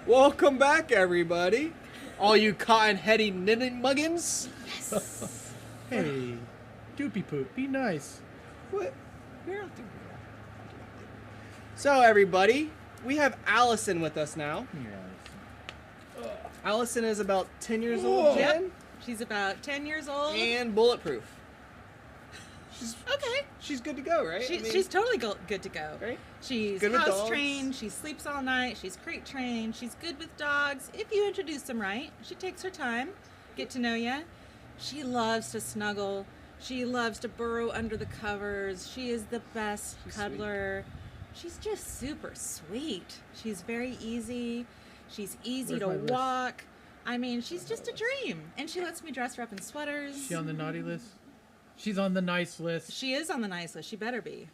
Welcome back, everybody. All you cotton-heady knitting muggins. Yes. Hey, doopy poop, be nice. What? You're not doing that. So, everybody, we have Allison with us now. Yes. Allison is about 10 years old, Jen. Yep. She's about 10 years old. And bulletproof. Okay. She's good to go, right? She's totally good to go. Right? She's Good with house dogs. trained. She sleeps all night. She's crate trained. She's good with dogs. If you introduce them right, she takes her time, get to know you. She loves to snuggle. She loves to burrow under the covers. She is the best cuddler. She's just super sweet. She's very easy. She's easy to walk. I mean, she's just a dream. And she lets me dress her up in sweaters. Is she on the naughty list? She's on the nice list. She is on the nice list. She better be.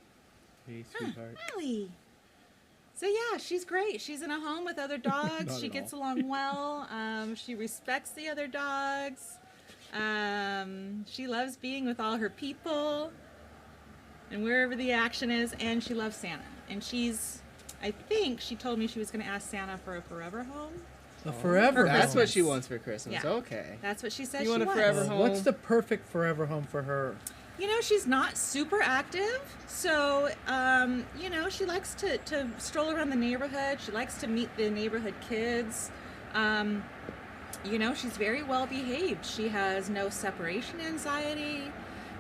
Hey, sweetheart. Really? So yeah, she's great. She's in a home with other dogs. She gets along well. She respects the other dogs. She loves being with all her people and wherever the action is. And she loves Santa. And I think she told me she was going to ask Santa for a forever home. A forever home. That's what she wants for Christmas. Yeah. Okay. That's what she said You she want a wants. forever home? What's the perfect forever home for her? You know, she's not super active, so, you know, she likes to stroll around the neighborhood. She likes to meet the neighborhood kids. You know, she's very well behaved. She has no separation anxiety.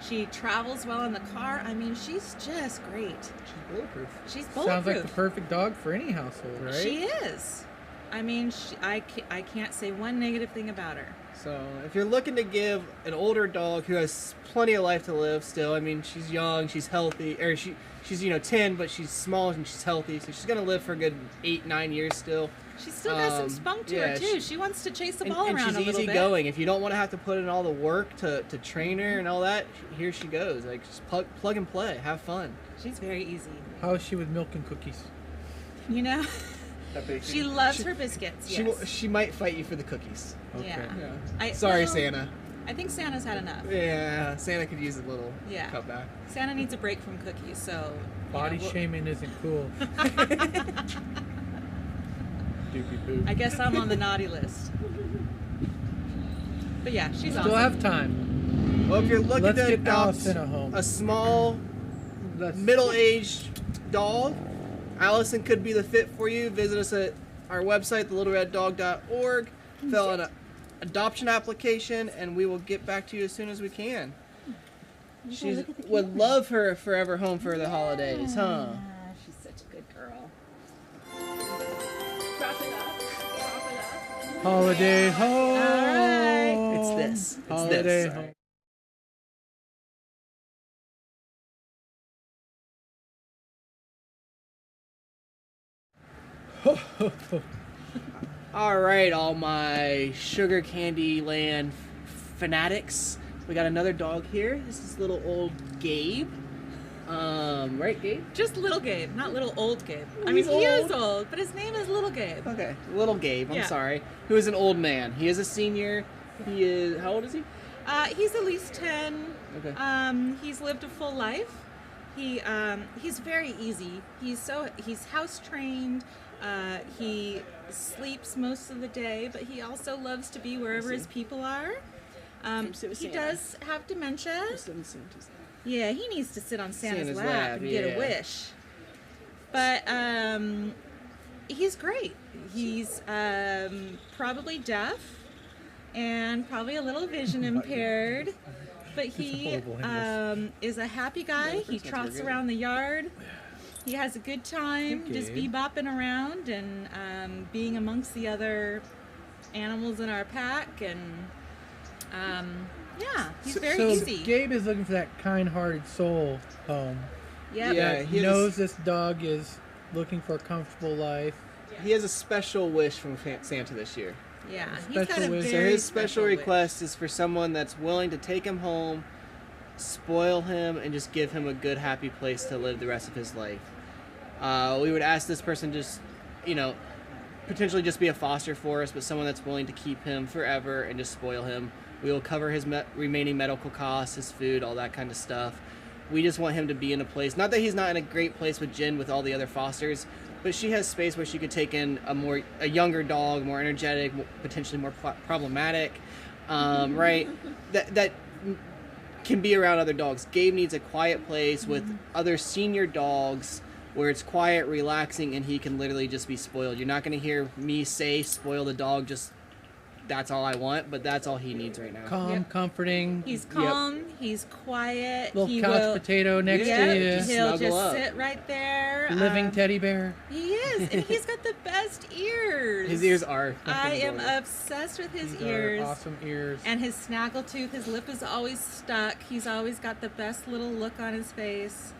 She travels well in the car. I mean, she's just great. She's bulletproof. She's bulletproof. Sounds like the perfect dog for any household, right? She is. I mean, I can't say one negative thing about her. So, if you're looking to give an older dog who has plenty of life to live still, I mean, she's young, she's healthy, or she's, you know, 10, but she's small and she's healthy, so she's going to live for a good 8-9 years still. She's still got some spunk to her, too. She wants to chase the ball around a little bit. And she's easygoing. If you don't want to have to put in all the work to train her and all that, here she goes. Like, just plug and play. Have fun. She's very easy. How is she with milk and cookies? You know? She loves her biscuits, yes. She might fight you for the cookies. Okay. Yeah. Sorry, Santa. I think Santa's had enough. Yeah, Santa could use a little cutback. Santa needs a break from cookies, so... Body shaming isn't cool. Doopy poop. I guess I'm on the naughty list. But yeah, she's awesome. Still have time. Well, if you're looking to adopt a small, middle-aged dog, Allison could be the fit for you. Visit us at our website, thelittlereddog.org. Fill out an adoption application, and we will get back to you as soon as we can. She would love her forever home for the holidays, huh? She's such a good girl. Holiday home. All right. It's this. It's Holiday this. home. All right, all my sugar candy land fanatics. We got another dog here. This is little old Gabe. Right, Gabe? Just little Gabe, not little old Gabe. I He's mean, he old. is old, but his name is Little Gabe. Okay, little Gabe. I'm Yeah. sorry. Who is an old man. He is a senior. He is. How old is he? He's at least 10. Okay. He's lived a full life. He's very easy. He's house trained. He sleeps most of the day, but he also loves to be wherever his people are. He does have dementia. Yeah, he needs to sit on Santa's lap and get a wish. But he's great. He's probably deaf and probably a little vision impaired. But he is a happy guy. He trots around the yard. He has a good time just bebopping around and being amongst the other animals in our pack. And yeah, he's very easy. So Gabe is looking for that kind-hearted soul home. Yeah, he knows this dog is looking for a comfortable life. He has a special wish from Santa this year. Yeah, he's got a very So his special request wish. is for someone that's willing to take him home, spoil him, and just give him a good, happy place to live the rest of his life. We would ask this person just, you know, potentially just be a foster for us, but someone that's willing to keep him forever and just spoil him. We will cover his remaining medical costs, his food, all that kind of stuff. We just want him to be in a place, not that he's not in a great place with Jen with all the other fosters, but she has space where she could take in a younger dog, more energetic, potentially more problematic, right? That can be around other dogs. Gabe needs a quiet place with other senior dogs where it's quiet, relaxing, and he can literally just be spoiled. You're not going to hear me say spoil the dog, just that's all I want, but that's all he needs right now. Calm, comforting. He's calm. He's quiet. Little couch potato next to you. He'll just sit right there. Living teddy bear. He is, and he's got the best ears. His ears are. I am obsessed with his ears. Awesome ears. And his snaggletooth. His lip is always stuck. He's always got the best little look on his face,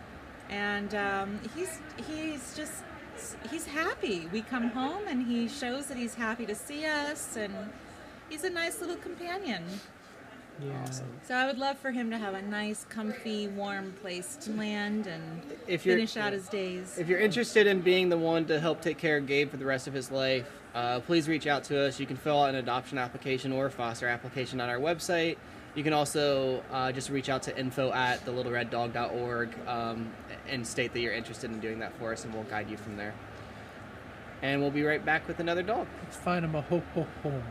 and he's happy. We come home and he shows that he's happy to see us, and he's a nice little companion. Yeah. Awesome. So I would love for him to have a nice, comfy, warm place to land and finish out his days. If you're interested in being the one to help take care of Gabe for the rest of his life, please reach out to us. You can fill out an adoption application or a foster application on our website. You can also just reach out to info@thelittlereddog.org and state that you're interested in doing that for us, and we'll guide you from there. And we'll be right back with another dog. Let's find him a ho-ho-ho.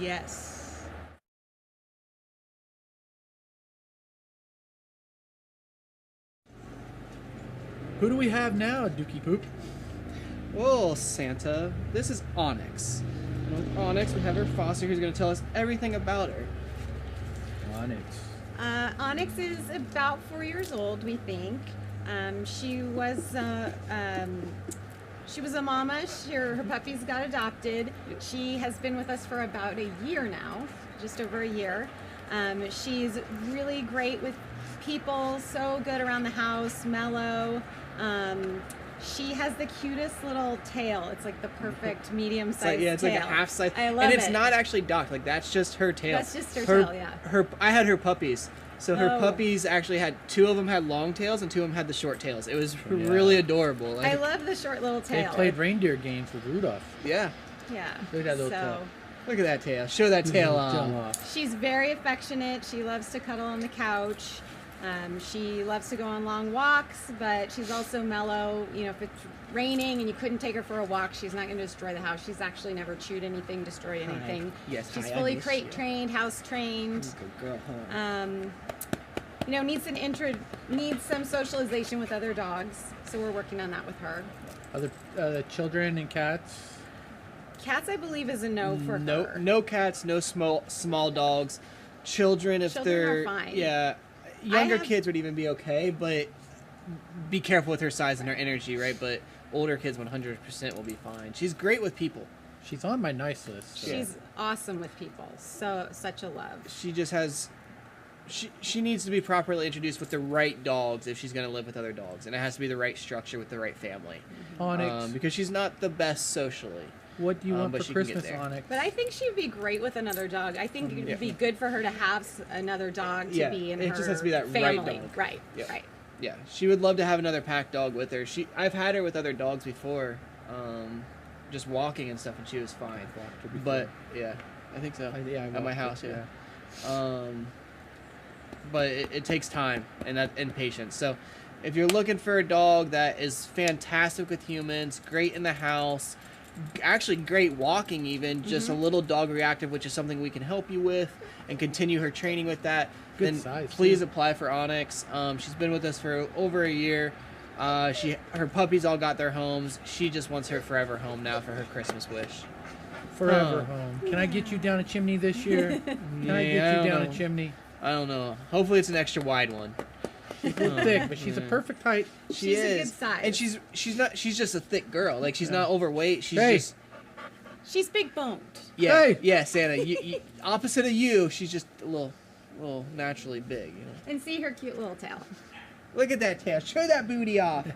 Yes. Who do we have now, Dookie Poop? Well, Santa, this is Onyx. And with Onyx, we have her foster who's going to tell us everything about her. Onyx. Onyx is about 4 years old, we think. She was a mama. Her puppies got adopted. She has been with us for about a year now, just over a year. She's really great with people, so good around the house, mellow. She has the cutest little tail. It's like the perfect medium-sized tail. It's like a half-size. I love it. And it's not actually docked. Like, that's just her tail. That's just her tail, yeah. I had her puppies. So her puppies actually had, 2 of them had long tails and 2 of them had the short tails. It was really adorable. I love the short little tail. They played reindeer games with Rudolph. Yeah. Yeah. Look at that little tail. Look at that tail. Show that tail off. She's very affectionate. She loves to cuddle on the couch. She loves to go on long walks, but she's also mellow. You know, if it's raining and you couldn't take her for a walk, she's not going to destroy the house. She's actually never chewed anything, destroyed anything. Yes, she's fully crate trained, house trained. Good girl, you know, needs some socialization with other dogs, so we're working on that with her. Other children and cats. Cats, I believe, is a no for her. No cats, no small dogs. Children, if are fine. Yeah. Younger kids would even be okay, but be careful with her size and her energy, right? But older kids 100% will be fine. She's great with people. She's on my nice list. So. She's awesome with people. Such a love. She just has... She needs to be properly introduced with the right dogs if she's going to live with other dogs. And it has to be the right structure with the right family. Onyx. Because she's not the best socially. What do you want for Christmas, Onyx? But I think she'd be great with another dog. I think it would be good for her to have another dog to be in her family. It just has to be that right dog. Right. Yeah, she would love to have another pack dog with her. I've had her with other dogs before, just walking and stuff, and she was fine. But yeah, I think so. At my house, but it takes time and patience. So if you're looking for a dog that is fantastic with humans, great in the house, actually great walking even, just a little dog reactive, which is something we can help you with and continue her training with that, please apply for Onyx. She's been with us for over a year. Her puppies all got their homes. She just wants her forever home now for her Christmas wish. Forever home. Can I get you down a chimney this year? Can I get you down a chimney? I don't know. Hopefully it's an extra wide one. She's a little thick, but she's a perfect height. She's a good size. And she's just a thick girl. Like, she's not overweight. She's big boned. Yeah. Hey. Yeah, Santa. You, opposite of you, she's just a little naturally big, you know. And see her cute little tail. Look at that tail. Show that booty off.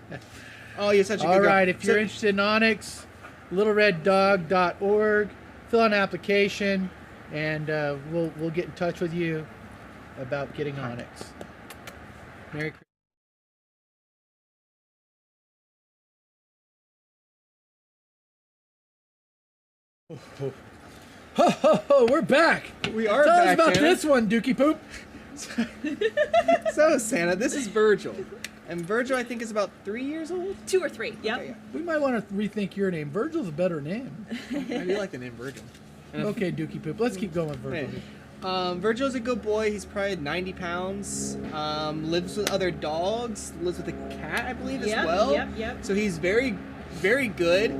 Oh, you're such a good girl. All right, if you're interested in Onyx, littlereddog.org, fill out an application, and we'll get in touch with you about getting Onyx. Merry Christmas. Ho, we're back. We are back. Tell us about Santa. This one, Dookie Poop. So, Santa, this is Virgil. And Virgil, I think, is about 3 years old. 2 or 3. Yep. Okay, We might want to rethink your name. Virgil's a better name. yeah. I do like the name Virgil. Okay, Dookie Poop. Let's keep going with Virgil. Hey. Virgil's a good boy. He's probably 90 pounds. Lives with other dogs. Lives with a cat, I believe, as well. Yep. So he's very, very good.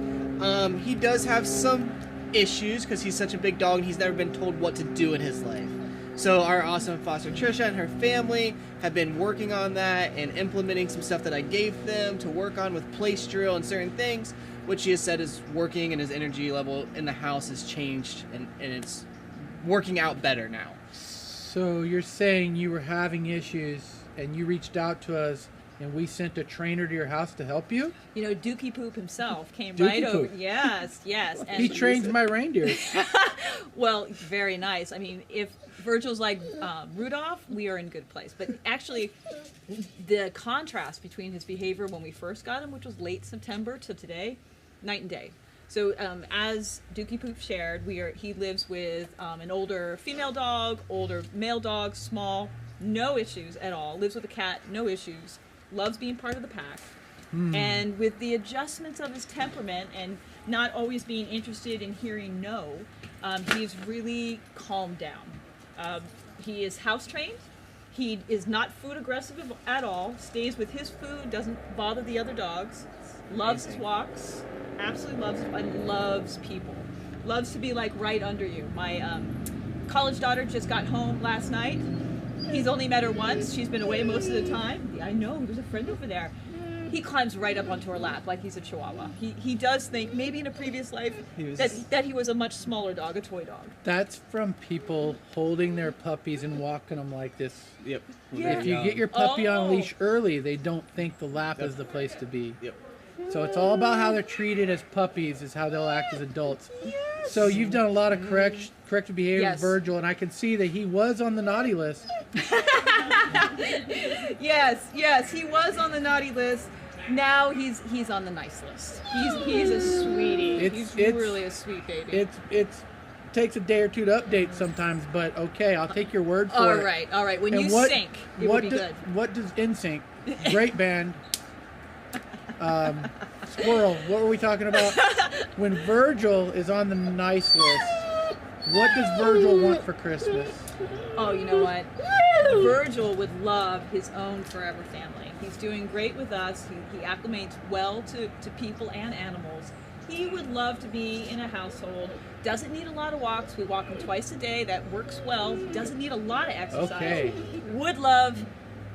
He does have some issues because he's such a big dog and he's never been told what to do in his life. So our awesome foster Trisha and her family have been working on that and implementing some stuff that I gave them to work on with place drill and certain things, which she has said is working, and his energy level in the house has changed and it's working out better now. So you're saying you were having issues and you reached out to us and we sent a trainer to your house to help you? You know, Dookie Poop himself came Dookie right over. Poop. Yes. And He trains my reindeer. Well, very nice. I mean, if Virgil's like Rudolph, we are in good place. But actually, the contrast between his behavior when we first got him, which was late September, to today, night and day. So as Dookie Poop shared, he lives with an older female dog, older male dog, small, no issues at all. Lives with a cat, no issues. Loves being part of the pack. And with the adjustments of his temperament and not always being interested in hearing no, he's really calmed down. He is house trained. He is not food aggressive at all. Stays with his food, doesn't bother the other dogs. Loves his walks. Absolutely loves it, and loves people. Loves to be like right under you. My college daughter just got home last night. He's only met her once. She's been away most of the time. I know, there's a friend over there. He climbs right up onto her lap like he's a chihuahua. He does think maybe in a previous life that he was a much smaller dog, a toy dog. That's from people holding their puppies and walking them like this. Yep. Yeah. If you get your puppy on a leash early, they don't think the lap is the place to be. Yep. So it's all about how they're treated as puppies is how they'll act as adults. So you've done a lot of corrective behavior with Virgil, and I can see that he was on the naughty list. Yes, he was on the naughty list. Now he's on the nice list. He's a sweetie. He's really a sweet baby. It's takes a day or two to update sometimes, but okay, I'll take your word for it. All right. When And you sync, it will be good. What does NSYNC? Great band. Squirrel. What were we talking about? When Virgil is on the nice list, what does Virgil want for Christmas? Oh, you know what? Virgil would love his own forever family. He's doing great with us. He acclimates well to people and animals. He would love to be in a household. Doesn't need a lot of walks. We walk him twice a day. That works well. Doesn't need a lot of exercise. Okay. Would love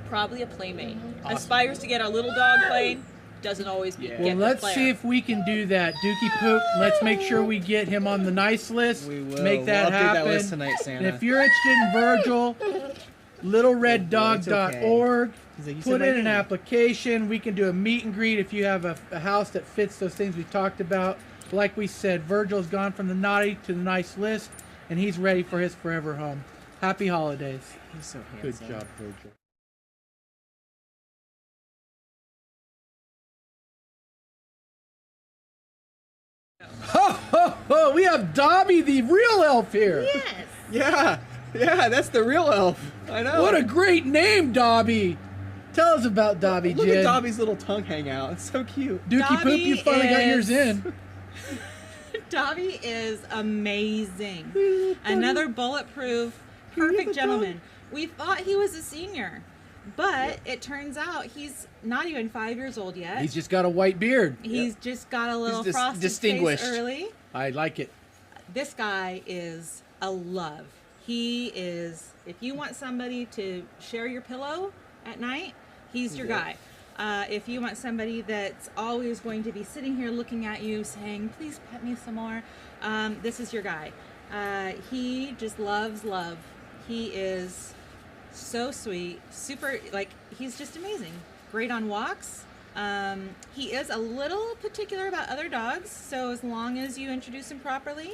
probably a playmate. Awesome. Aspires to get our little dog played. Doesn't always get Well, the let's player. see if we can do that. Dookie Poop, let's make sure we get him on the nice list. We will. Make that We'll update happen. that list tonight, Santa. And if you're interested in Virgil, littlereddog.org. He's like, "You said Put my in an name." application. We can do a meet and greet if you have a house that fits those things we talked about. Like we said, Virgil's gone from the naughty to the nice list, and he's ready for his forever home. Happy holidays. He's so Good handsome. job, Virgil. Ho, ho, ho! We have Dobby, the real elf here. Yes. Yeah, that's the real elf. I know. What a great name, Dobby. Tell us about Dobby, Look Jen. at Dobby's little tongue hang out. It's so cute. Dookie Poop, Dobby you finally got yours is- in. Dobby is amazing. Another bulletproof, perfect gentleman. We thought he was a senior, but it turns out he's not even 5 years old yet. He's just got a white beard. He's just got a little He's frosted distinguished. face early. I like it. This guy is a love. He is, if you want somebody to share your pillow at night, he's your guy. If you want somebody that's always going to be sitting here looking at you saying, please pet me some more, this is your guy. He just loves love. He is so sweet, super, like, he's just amazing. Great on walks. He is a little particular about other dogs, so as long as you introduce him properly,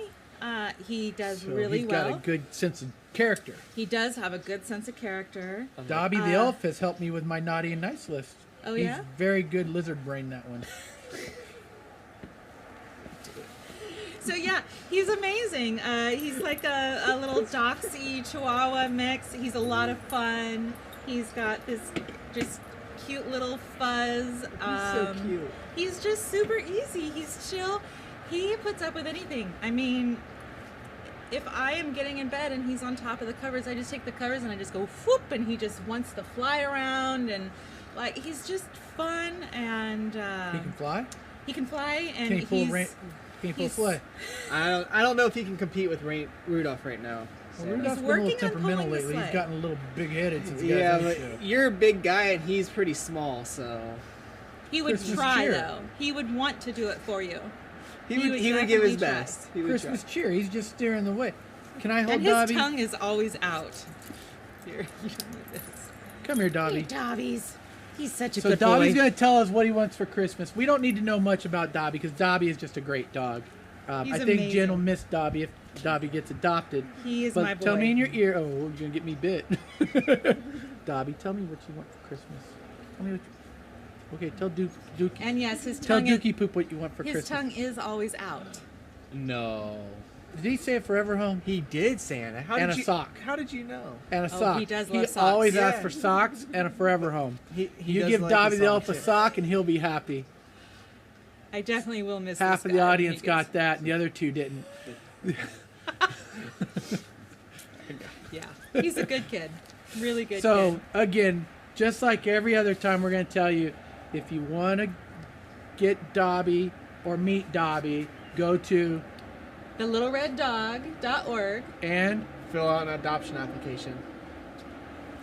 he does So really he's well. got a good sense of character. He does have a good sense of character. Dobby the elf has helped me with my naughty and nice list. Oh, He's yeah? very good lizard brain, that one. So yeah, he's amazing. He's like a little Doxy Chihuahua mix. He's a lot of fun. He's got this just cute little fuzz. so cute. He's just super easy. He's chill. He puts up with anything. I mean, if I am getting in bed and he's on top of the covers, I just take the covers and I just go whoop, and he just wants to fly around, and like he's just fun, and He can fly. he can fly, and Can he pull he's Can he pull he's- sleigh? I don't know if he can compete with Rudolph right now. Well, So. Rudolph's been a working little on temperamental pulling the lately. He's sleigh. gotten a little big-headed since he got Yeah, his but show. you're a big guy and he's pretty small, so he would Christmas try cheer. though. He would want to do it for you. he He would would give his definitely try. best. He would Christmas try. cheer. He's just steering the way. Can I hold And his Dobby? tongue is always out. Here, Come here, Dobby. Dobby's. He's such a So good Dobby's boy. going to tell us what he wants for Christmas. We don't need to know much about Dobby because Dobby is just a great dog. He's I think Jen will amazing. miss Dobby if Dobby gets adopted. He is But my boy. tell me in your ear. Oh, you're going to get me bit. Dobby, tell me what you want for Christmas. Tell me what you... Okay, tell Dookie. And yes, his Tell tongue. Dookie Poop what you want for His Christmas. tongue is always out. No. Did he say it forever home? He did, Santa. How And did a you, sock. How did you know? And a Oh, sock. he does love socks. always asks Yeah. for socks and a forever home. He You does give like Dobby the elf a socks, yeah. sock and he'll be happy. I definitely will miss Half this of the guy when audience he got gets- that and the other two didn't. Yeah, he's a good kid. Really good So, kid. again, just like every other time, we're going to tell you, if you want to get Dobby or meet Dobby, go to TheLittleRedDog.org. and... Fill out an adoption application.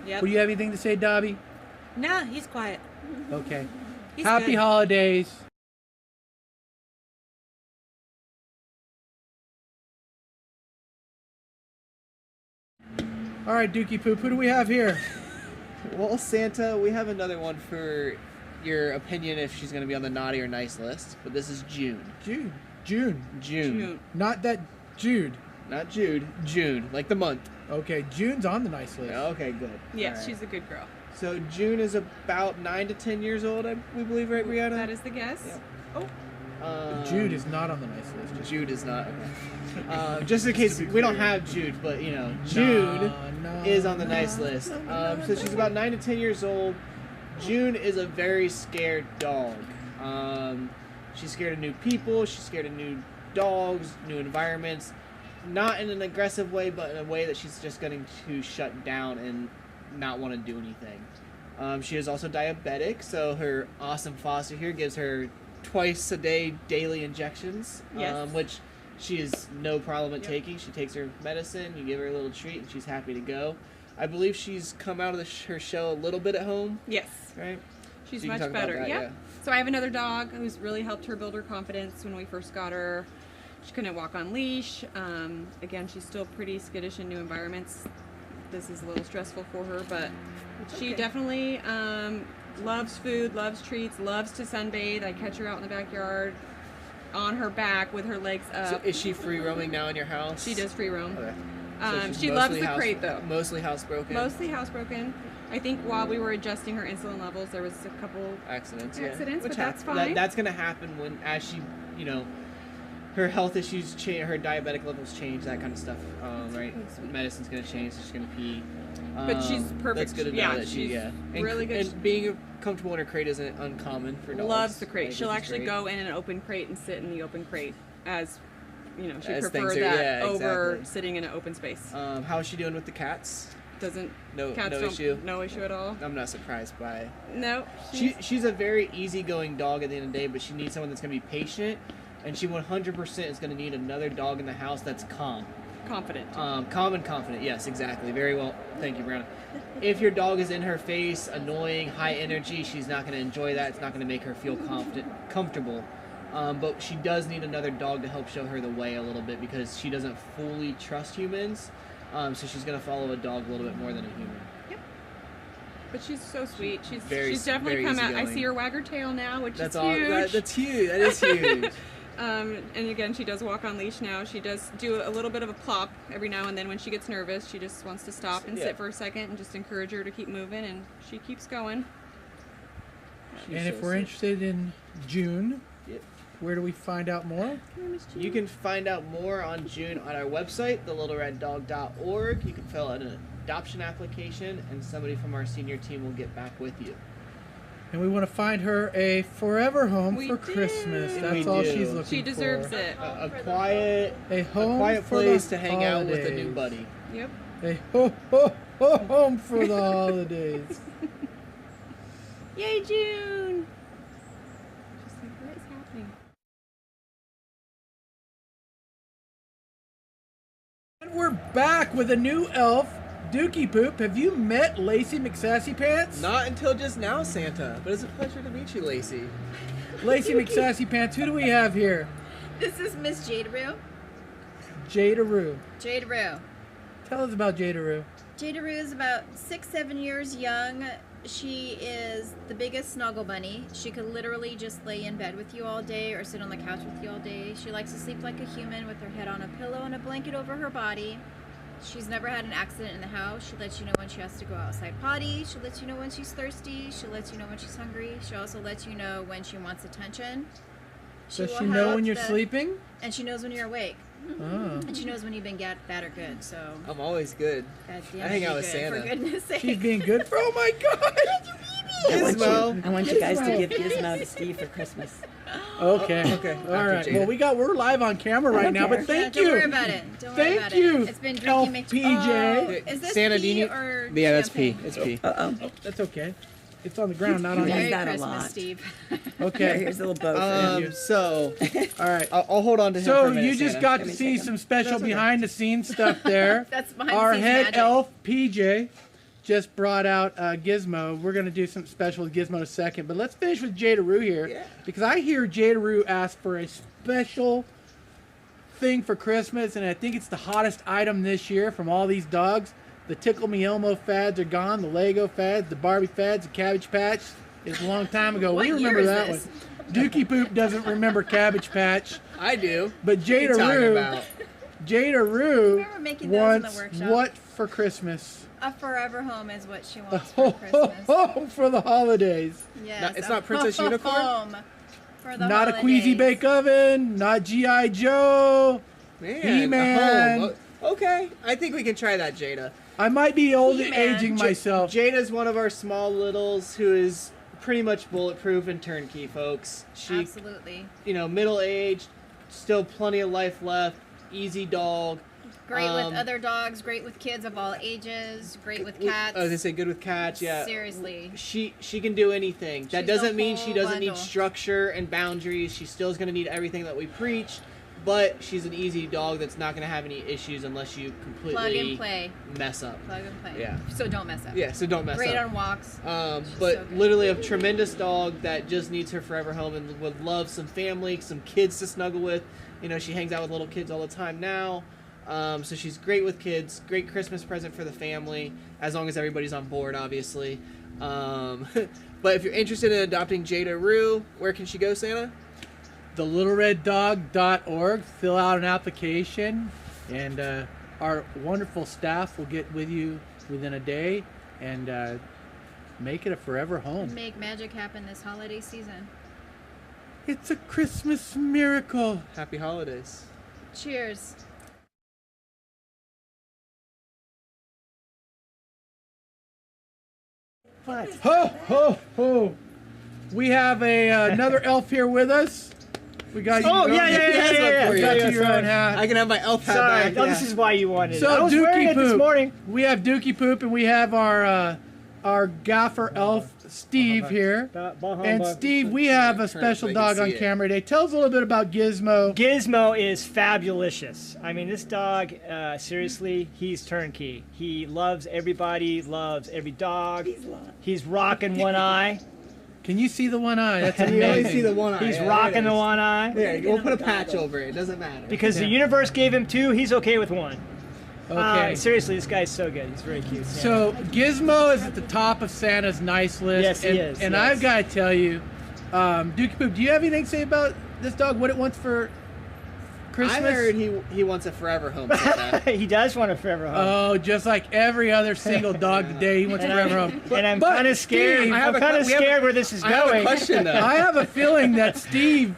Yep. Will you have anything to say, Dobby? Nah, he's quiet. Okay. He's Happy good. holidays. All right, Dookie Poop, who do we have here? Well, Santa, we have another one for your opinion if she's going to be on the naughty or nice list. But this is June. June. June. Not that Jude. Not Jude. June. Like the month. Okay, June's on the nice list. Okay, good. Yes, All right. she's a good girl. So June is about 9 to 10 years old, we believe, right, Brianna? That is the guess. Yep. Oh, Jude is not on the nice list. Just Jude is not. Okay. Just in case we don't have Jude, but you know, June is on the nice list. So she's about 9 to 10 years old. June is a very scared dog. She's scared of new people. She's scared of new dogs, new environments. Not in an aggressive way, but in a way that she's just going to shut down and not want to do anything. She is also diabetic, so her awesome foster here gives her twice a day daily injections, Yes. which she is no problem at taking. She takes her medicine, you give her a little treat, and she's happy to go. I believe she's come out of her show a little bit at home, yes. right? She's So you can much talk about better. that, Yep. yeah. So I have another dog who's really helped her build her confidence when we first got her. She couldn't walk on leash. Again, she's still pretty skittish in new environments. This is a little stressful for her, but she definitely loves food, loves treats, loves to sunbathe. I catch her out in the backyard on her back with her legs So up. is she free roaming now in your house? She does free roam. Okay. So she's She loves mostly the crate though. Mostly housebroken. Mostly housebroken. I think while we were adjusting her insulin levels, there was a couple accidents. accidents, Which but that's happen- fine. that's gonna happen as she, her health issues change, her diabetic levels change, that kind of stuff. Right? Medicine's gonna change. So she's gonna pee. But she's perfect. That's good to know Yeah, that she's And, really good. And being comfortable in her crate isn't uncommon for dogs. Loves the crate. right, She'll which is actually great. go in an open crate and sit in the open crate as she'd As prefer things are- that yeah, over exactly. sitting in an open space. How is she doing with the cats? Doesn't No, cats no don't, issue. No issue at all. I'm not surprised by it. No. She's a very easygoing dog at the end of the day, but she needs someone that's going to be patient, and she 100% is going to need another dog in the house that's calm. confident. Calm and confident. Yes, exactly. Very well. Thank you, Brianna. If your dog is in her face, annoying, high energy, she's not going to enjoy that. It's not going to make her feel comfortable. But she does need another dog to help show her the way a little bit because she doesn't fully trust humans. So she's going to follow a dog a little bit more than a human. But she's so sweet. She's Very- definitely very come out. I easygoing. see her wag her tail now, which That's is all. huge. That's huge. That is huge. And again, she does walk on leash now. She does do a little bit of a plop every now and then when she gets nervous. She just wants to stop and Yeah. sit for a second and just encourage her to keep moving, and she keeps going. She's And if so we're sweet. interested in June, Yep. where do we find out more? You can find out more on June on our website, thelittlereddog.org. You can fill out an adoption application, and somebody from our senior team will get back with you. And we want to find her a forever home We for do. Christmas. We That's all do. she's looking for. She deserves it. A quiet, A home quiet for place the to hang out with a new holidays. buddy. Yep. A home for the holidays. Yay, June! She's like, what is happening? And we're back with a new elf, Dookie Poop. Have you met Lacey McSassy Pants? Not until just now, Santa. But it's a pleasure to meet you, Lacey. Lacey McSassy Pants, who do we have here? This is Miss Jadaroo. Jadaroo. Jadaroo. Tell us about Jadaroo. Jadaroo is about 6-7 years young. She is the biggest snuggle bunny. She could literally just lay in bed with you all day or sit on the couch with you all day. She likes to sleep like a human with her head on a pillow and a blanket over her body. She's never had an accident in the house. She lets you know when she has to go outside potty. She lets you know when she's thirsty. She lets you know when she's hungry. She also lets you know when she wants attention. Does will she know have when you're the- sleeping? And she knows when you're awake. Oh. And she knows when you've been bad or good. So, I'm always good. goddamn, I hang out be with good, Santa. For goodness sake. She's being good for. Oh my God! Gizmo. I want you guys to give Gizmo to Steve for Christmas. Okay. Okay, All after right. Jada. Well, we're live on camera right now, but Yeah, thank don't you. worry about it. Don't worry Thank about you, it. It's been Elf drinking PJ. is this Santa, do you pee need- or Yeah, that's pee. champagne? It's pee. Uh-oh. That's okay. It's on the ground, not on Does Merry you. that a Christmas, lot. Steve. Here, Okay. here's a little bow for you. So, All right. I'll hold on to him for So a minute, you just Santa. got Let to me see take 'em. some special That's okay. behind the scenes stuff there. That's behind Our the scenes head magic. elf PJ just brought out Gizmo. We're gonna do something special with Gizmo in a second, but let's finish with Jadaroo here, Yeah. because I hear Jadaroo ask for a special thing for Christmas, and I think it's the hottest item this year from all these dogs. The Tickle Me Elmo fads are gone. The Lego fads, the Barbie fads, the Cabbage Patch. It's a long time ago. What We year remember is that this? one. Dookie Poop doesn't remember Cabbage Patch, I do. but What are you talking Jadaroo. about? Jadaroo Remember making those in the wants workshop? what for Christmas? A forever home is what she A wants for Christmas. home for the holidays. Yes, It's a not Princess Unicorn? home for the Not a Queasy holidays. Bake Oven, not G.I. Joe. Man, He-Man. a home. Okay, I think we can try that, Jada. I might be old and He-Man. aging myself. Jada's one of our small littles who is pretty much bulletproof and turnkey, folks. She, Absolutely. middle-aged, still plenty of life left, easy dog. Great with other dogs, great with kids of all ages, great with cats. I was gonna say good with cats, yeah. Seriously. She can do anything. That She's doesn't the mean she whole doesn't need bundle. structure and boundaries. She still is gonna need everything that we preach, but she's an easy dog that's not gonna have any issues unless you completely Plug and play. mess up. Plug and play. Yeah. So don't mess up. Yeah, so don't mess Great up. on walks. But so good. literally a tremendous dog that just needs her forever home and would love some family, some kids to snuggle with. She hangs out with little kids all the time now. So she's great with kids, great Christmas present for the family, as long as everybody's on board, obviously. But if you're interested in adopting Jadaroo, where can she go, Santa? TheLittleRedDog.org. Fill out an application, and our wonderful staff will get with you within a day and make it a forever home. Make magic happen this holiday season. It's a Christmas miracle. Happy holidays. Cheers. What? Ho, ho, ho. We have another elf here with us. We got you. Oh, yeah. We got you your own hat. I can have my elf hat Sorry. back. Oh, yeah. this is why you wanted it. So I was wearing Dookie it this Poop. morning. We have Dookie Poop, and we have our gaffer elf Steve here. And Steve, we have a special they can dog on see it. camera today. Tell us a little bit about Gizmo. Gizmo is fabulicious. I mean, this dog, seriously, he's turnkey. He loves everybody, loves every dog. He's rocking one eye. Can you see the one eye? That's You only amazing. see the one eye. He's Yeah, rocking there the it is. one eye. There, we'll put a patch over it. It doesn't matter. Because the Yeah. universe gave him two, he's okay with one. Okay. Seriously, this guy's so good. He's very cute. So Gizmo is at the top of Santa's nice list. Yes, he and, is, And yes. I've got to tell you, Dookie Poop, do you have anything to say about this dog? What it wants for Christmas? I heard he wants a forever home. Santa. he does want a forever home. Oh, just like every other single dog today, he wants a forever home. and I'm But kind of scared. Steve, I'm kind of scared where this is I have a going. question though. I have a feeling that Steve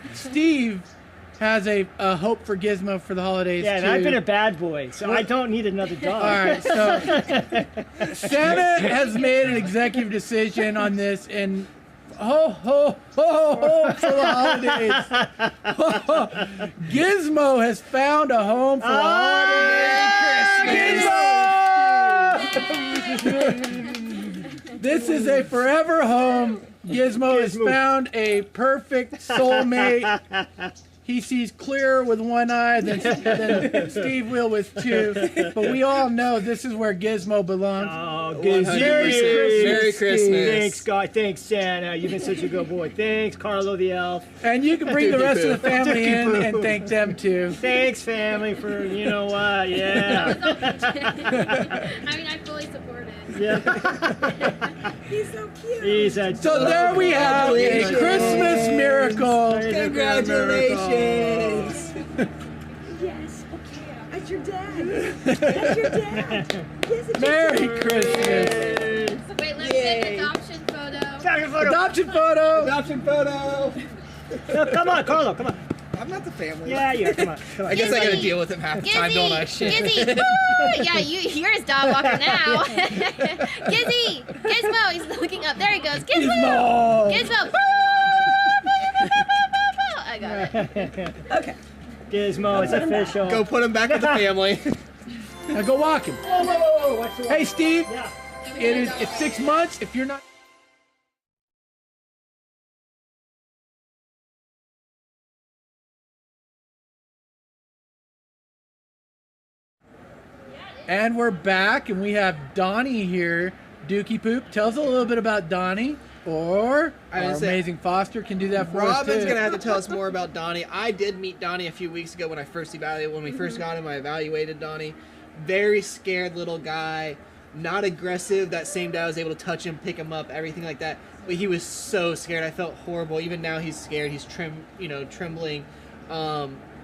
has a hope for Gizmo for the holidays Yeah, and too. I've been a bad boy, so I don't need another dog. All right, so Santa has made an executive decision on this, and ho, ho, ho, ho for the holidays. Gizmo has found a home for the holidays. Gizmo! This is a forever home. Gizmo has found a perfect soulmate. He sees clearer with one eye than Steve will with two. But we all know this is where Gizmo belongs. Oh, 100%. Merry Christmas. Thanks, God. Thanks, Santa. You've been such a good boy. Thanks, Carlo the elf. And you can bring the rest of the family in and thank them too. Thanks, family, for you know what? Yeah. I mean, I fully support it. Yeah. He's so cute. He's a So there we have a Christmas miracle. Congratulations. Yes. Okay. That's your dad. That's your dad. Yes, it's Merry your dad. Christmas. Wait, let's take adoption photo. Adoption photo. Adoption photo. No, come on, Carlo. Come on. I'm not the family. Yeah, yeah. Come on. Come on. I guess I gotta deal with him half the time, don't I? Shit. Gizzy, woo! Yeah, you're his dog walker now. Gizzy, Gizmo, he's looking up. There he goes. Gizmo, Gizmo. I got it. Okay. Gizmo, it's official. Go put him back with the family. Now go walk him. Whoa. Watch the Hey, Steve. Yeah. It's 6 months. If you're not. And we're back, and we have Donnie here. Dookie Poop, tell us a little bit about Donnie, or I our would say- amazing Foster can do that for us Robin's too. gonna have to tell us more about Donnie. I did meet Donnie a few weeks ago when I first evaluated. When we first got him, I evaluated Donnie. Very scared little guy, not aggressive. That same day I was able to touch him, pick him up, everything like that. But he was so scared. I felt horrible. Even now he's scared. He's trembling.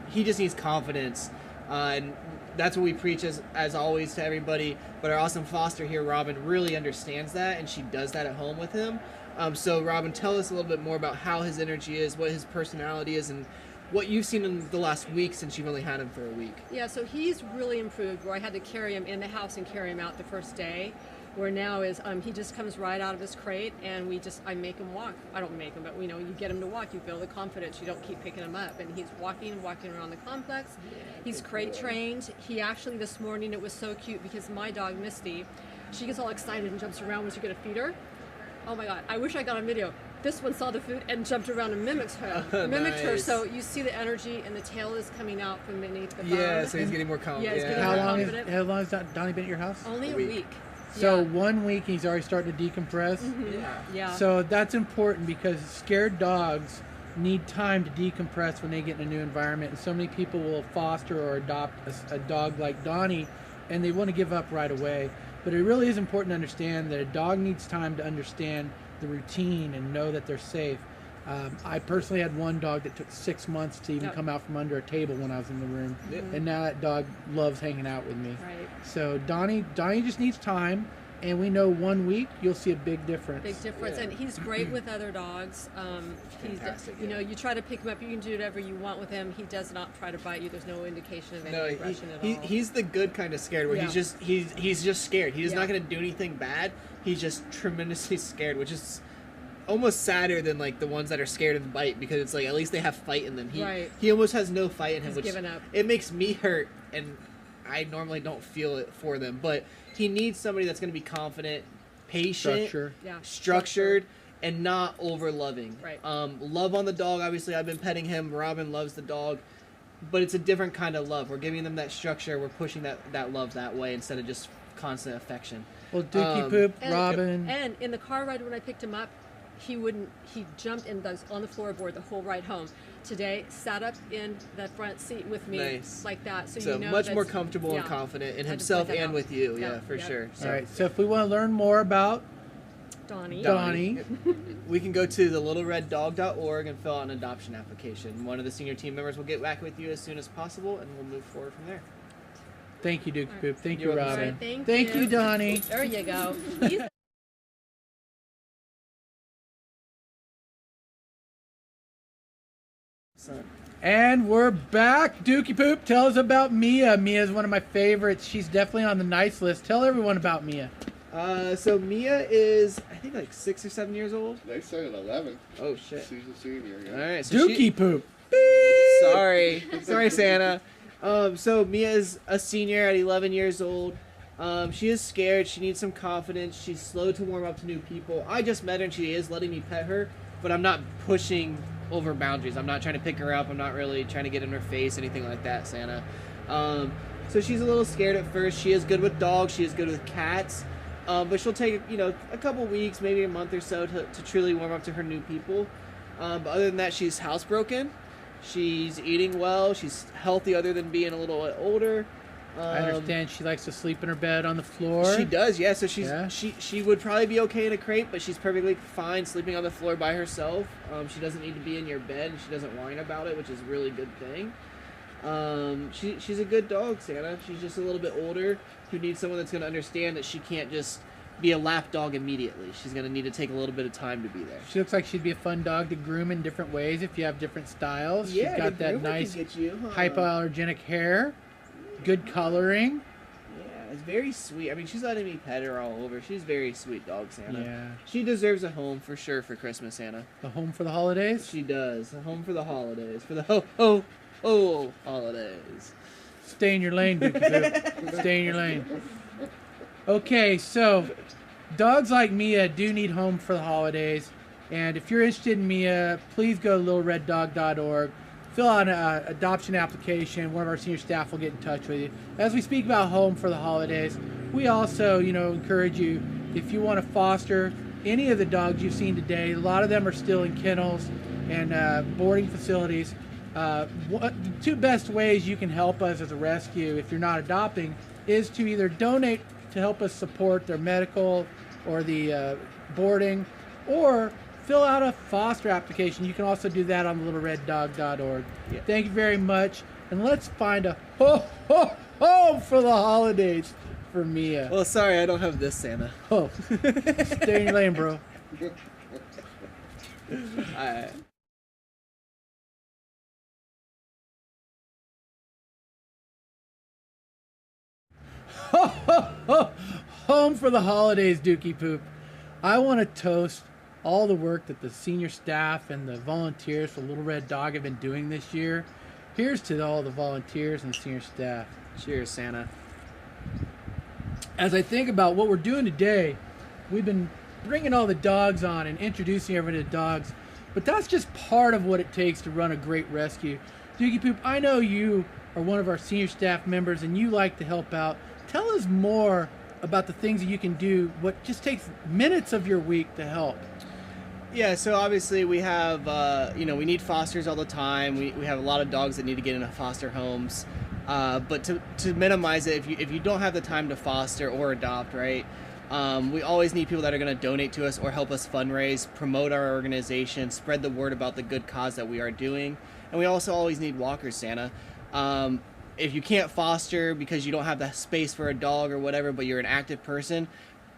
He just needs confidence, and that's what we preach as always to everybody. But our awesome foster here, Robin, really understands that, and she does that at home with him. So Robin, tell us a little bit more about how his energy is, what his personality is, and what you've seen in the last week since you've only had him for a week. Yeah, so he's really improved, where I had to carry him in the house and carry him out the first day, where now is he just comes right out of his crate, and I make him walk. I don't make him, but you get him to walk, you build the confidence, you don't keep picking him up, and he's walking around the complex. He's crate trained. He actually, this morning, it was so cute because my dog Misty, she gets all excited and jumps around when you get a feeder. Oh my God, I wish I got a video. This one saw the food and jumped around and mimicked her. Nice. So you see the energy, and the tail is coming out from beneath the bone. Yeah, so he's getting more confident. Yeah, he's getting How more long confident. has Donnie been at your house? Only a week. So Yeah. 1 week he's already starting to decompress. Yeah. So that's important because scared dogs need time to decompress when they get in a new environment. And so many people will foster or adopt a dog like Donnie, and they want to give up right away. But it really is important to understand that a dog needs time to understand the routine and know that they're safe. I personally had one dog that took 6 months to even come out from under a table when I was in the room. And now that dog loves hanging out with me. Right. So Donnie just needs time, and we know 1 week you'll see a big difference. Big difference, and he's great with other dogs. Fantastic, You try to pick him up, you can do whatever you want with him. He does not try to bite you. There's no indication of any No, aggression at all. he's the good kind of scared, where Yeah. he's just scared. He's Yeah. not going to do anything bad. He's just tremendously scared, which is almost sadder than like the ones that are scared and bite, because it's like at least they have fight in them. He almost has no fight in him, He's which given up. it makes me hurt, and I normally don't feel it for them. But he needs somebody that's going to be confident, patient, structured, and not over loving. Right. Love on the dog. Obviously, I've been petting him. Robin loves the dog. But it's a different kind of love. We're giving them that structure. We're pushing that love that way instead of just constant affection. Well, Dookie Poop, And- Robin. And in the car ride when I picked him up, he jumped and was on the floorboard the whole ride home. Today, sat up in the front seat with me Nice. like that. So So you know much more that's- comfortable and yeah. confident in I just himself let that and out. with you. Yeah, Yeah, for yeah. sure. So All right, so if we want to learn more about Donnie. Donnie, we can go to thelittlereddog.org and fill out an adoption application. One of the senior team members will get back with you as soon as possible, and we'll move forward from there. thank you, Dookie Poop. Thank you, You're welcome. Robin. All right, Thank you, Donnie. There you go. He's And we're back. Dookie Poop, tell us about Mia. Mia's one of my favorites. She's definitely on the nice list. Tell everyone about Mia. So Mia is, I think, like 6 or 7 years old. They said at 11. Oh shit! She's a senior. Yeah. All right, so Dookie poop. Sorry, Santa. So Mia is a senior at 11 years old. She is scared. She needs some confidence. She's slow to warm up to new people. I just met her and she is letting me pet her, but I'm not pushing over boundaries. I'm not trying to pick her up. I'm not really trying to get in her face, anything like that, Santa. So she's a little scared at first. She is good with dogs. She is good with cats. But she'll take, a couple weeks, maybe a month or so to truly warm up to her new people. But other than that, she's housebroken. She's eating well. She's healthy other than being a little bit older. I understand she likes to sleep in her bed on the floor. She does, yeah. So she would probably be okay in a crate, but she's perfectly fine sleeping on the floor by herself. She doesn't need to be in your bed. She doesn't whine about it, which is a really good thing. She's a good dog, Santa. She's just a little bit older, who needs someone that's going to understand that she can't just be a lap dog immediately. She's going to need to take a little bit of time to be there. She looks like she'd be a fun dog to groom in different ways if you have different styles. Yeah, she's got that nice huh? hypoallergenic hair, good coloring. Yeah, it's very sweet. I mean, she's letting me pet her all over. She's a very sweet dog, Santa. Yeah. She deserves a home for sure for Christmas, Santa. A home for the holidays? She does. A home for the holidays. For the ho holidays. Stay in your lane, Dookie. Stay in your lane. Okay, so dogs like Mia do need home for the holidays. And if you're interested in Mia, please go to littlereddog.org. Fill out an adoption application. One of our senior staff will get in touch with you. As we speak about home for the holidays, we also, encourage you, if you want to foster any of the dogs you've seen today, a lot of them are still in kennels and boarding facilities. The two best ways you can help us as a rescue if you're not adopting is to either donate to help us support their medical or the boarding, or fill out a foster application. You can also do that on littlereddog.org. Yeah. Thank you very much, and let's find a home for the holidays for Mia. Well, sorry, I don't have this, Santa. Oh, stay in your lane, bro. Alright. Home for the holidays, Dookie Poop. I want to toast all the work that the senior staff and the volunteers for Little Red Dog have been doing this year. Here's to all the volunteers and senior staff. Cheers, Santa. As I think about what we're doing today, we've been bringing all the dogs on and introducing everybody to dogs, but that's just part of what it takes to run a great rescue. Dookie Poop, I know you are one of our senior staff members and you like to help out. Tell us more about the things that you can do, what just takes minutes of your week to help. Yeah, so obviously we have, we need fosters all the time. We have a lot of dogs that need to get into foster homes. But to minimize it, if you don't have the time to foster or adopt, right, we always need people that are going to donate to us or help us fundraise, promote our organization, spread the word about the good cause that we are doing. And we also always need walkers, Santa. If you can't foster because you don't have the space for a dog or whatever, but you're an active person,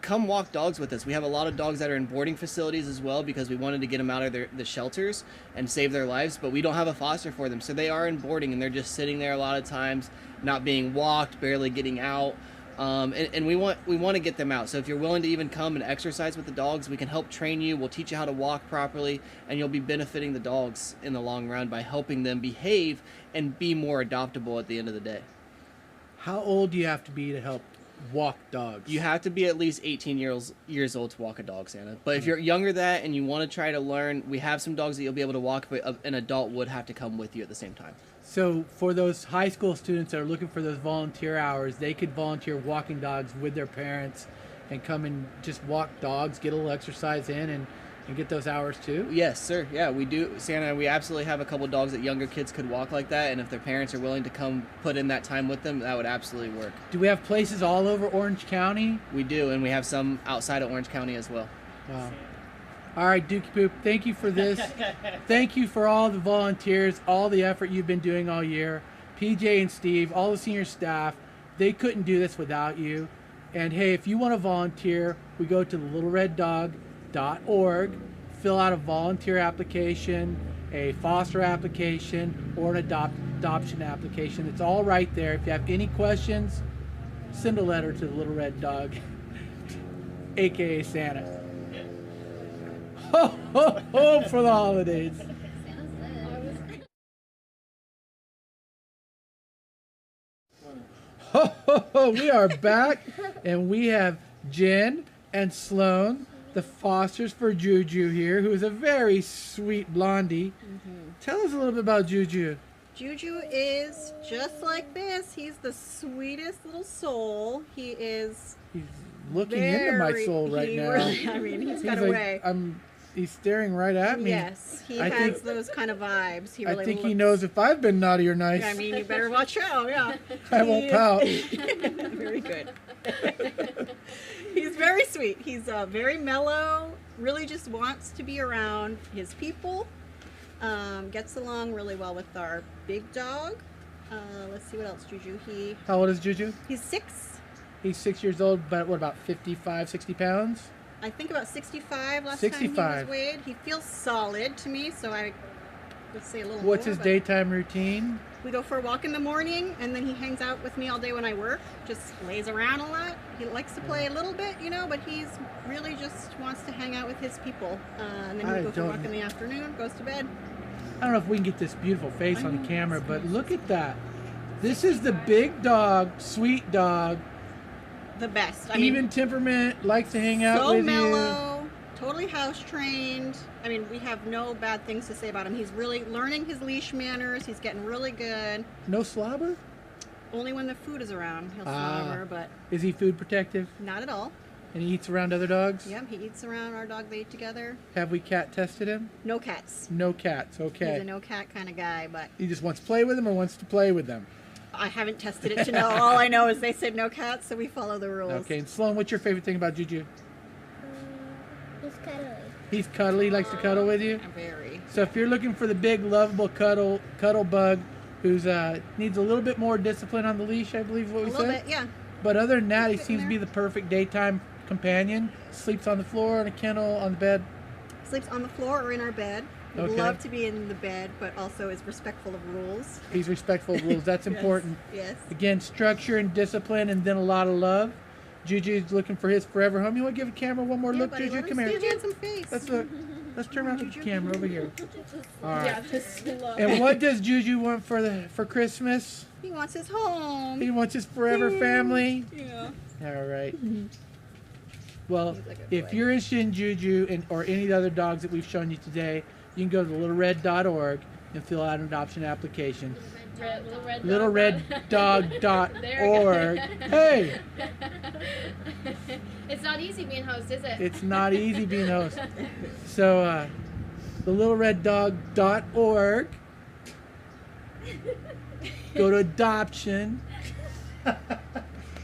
come walk dogs with us. We have a lot of dogs that are in boarding facilities as well because we wanted to get them out of the shelters and save their lives, but we don't have a foster for them. So they are in boarding and they're just sitting there a lot of times, not being walked, barely getting out. And we want to get them out. So if you're willing to even come and exercise with the dogs, we can help train you. We'll teach you how to walk properly, and you'll be benefiting the dogs in the long run by helping them behave and be more adoptable at the end of the day. How old do you have to be to help walk dogs? You have to be at least 18 years old to walk a dog, Santa. But if you're younger than that and you want to try to learn, we have some dogs that you'll be able to walk, but an adult would have to come with you at the same time. So for those high school students that are looking for those volunteer hours, they could volunteer walking dogs with their parents and come and just walk dogs, get a little exercise in, and get those hours too? Yes, sir. Yeah, we do. Santa, we absolutely have a couple dogs that younger kids could walk like that, and if their parents are willing to come put in that time with them, that would absolutely work. Do we have places all over Orange County? We do, and we have some outside of Orange County as well. Wow. All right, Dookie Poop, thank you for this. Thank you for all the volunteers, all the effort you've been doing all year. PJ and Steve, all the senior staff, they couldn't do this without you. And hey, if you want to volunteer, we go to littlereddog.org, fill out a volunteer application, a foster application, or an adoption application. It's all right there. If you have any questions, send a letter to the Little Red Dog. aka Santa. Ho ho ho for the holidays. Ho ho ho! We are back, and we have Jen and Sloan, the fosters for Juju here, who is a very sweet blondie. Tell us a little bit about Juju. Juju is just like this. He's the sweetest little soul. He is He's looking into my soul right he now. Really, I mean, he's got a way. He's staring right at me. Yes, he I has think- those kind of vibes. He really I think he looks- knows if I've been naughty or nice. I mean, you better watch out. Yeah, I won't pout. Very good. He's very sweet. He's very mellow. Really, just wants to be around his people. Gets along really well with our big dog. Let's see what else, Juju. How old is Juju? He's 6. He's 6 years old, but what about 55, 60 pounds? I think about 65 last 65. time he was weighed. He feels solid to me, so I would say a little What's more, his but daytime routine? We go for a walk in the morning, and then he hangs out with me all day when I work. Just lays around a lot. He likes to play a little bit, but he's really just wants to hang out with his people. And then we go for a walk in the afternoon, goes to bed. I don't know if we can get this beautiful face on the camera, but look at that. This is the big dog, sweet dog. The best. I Even mean, temperament, likes to hang out so with mellow, totally house trained. I mean, we have no bad things to say about him. He's really learning his leash manners. He's getting really good. you. No slobber? Only when the food is around, he'll Ah. slobber, but Is he food protective? not at all. And he eats around other dogs? Yep, he eats around our dog. They eat together. Have we cat tested him? No cats. No cats, He's a okay. no cat kind of guy, but He just wants to play with them or wants to play with them? I haven't tested it to know. All I know is they said no cats, so we follow the rules. Okay, and Sloan, what's your favorite thing about Juju? He's cuddly. He's cuddly, likes to cuddle with you? Very. So if you're looking for the big, lovable cuddle bug who's needs a little bit more discipline on the leash, I believe is what A we little said. bit, yeah. But other than that, he Sitting seems to be there. the perfect daytime companion. Sleeps on the floor, in a kennel, on the bed. Sleeps on the floor or in our bed. Would Okay. love to be in the bed, but also is respectful of rules. He's respectful of rules. That's Yes, important. Yes. Again, structure and discipline, and then a lot of love. Juju's looking for his forever home. You want to give the camera one more Yeah, look, buddy, Juju? let him Come see here. your handsome face. Let's look. Let's turn around to the camera over here. All right. Yeah, just slow. And what does Juju want for Christmas? He wants his home. He wants his forever family. Yeah. All right. Well, He's like a if boy. you're interested in Juju or any of the other dogs that we've shown you today, you can go to littlered.org and fill out an adoption application. Littlereddog.org. Hey, It's not easy being host, is it? it's not easy being a host. So, the littlereddog.org. Go to adoption.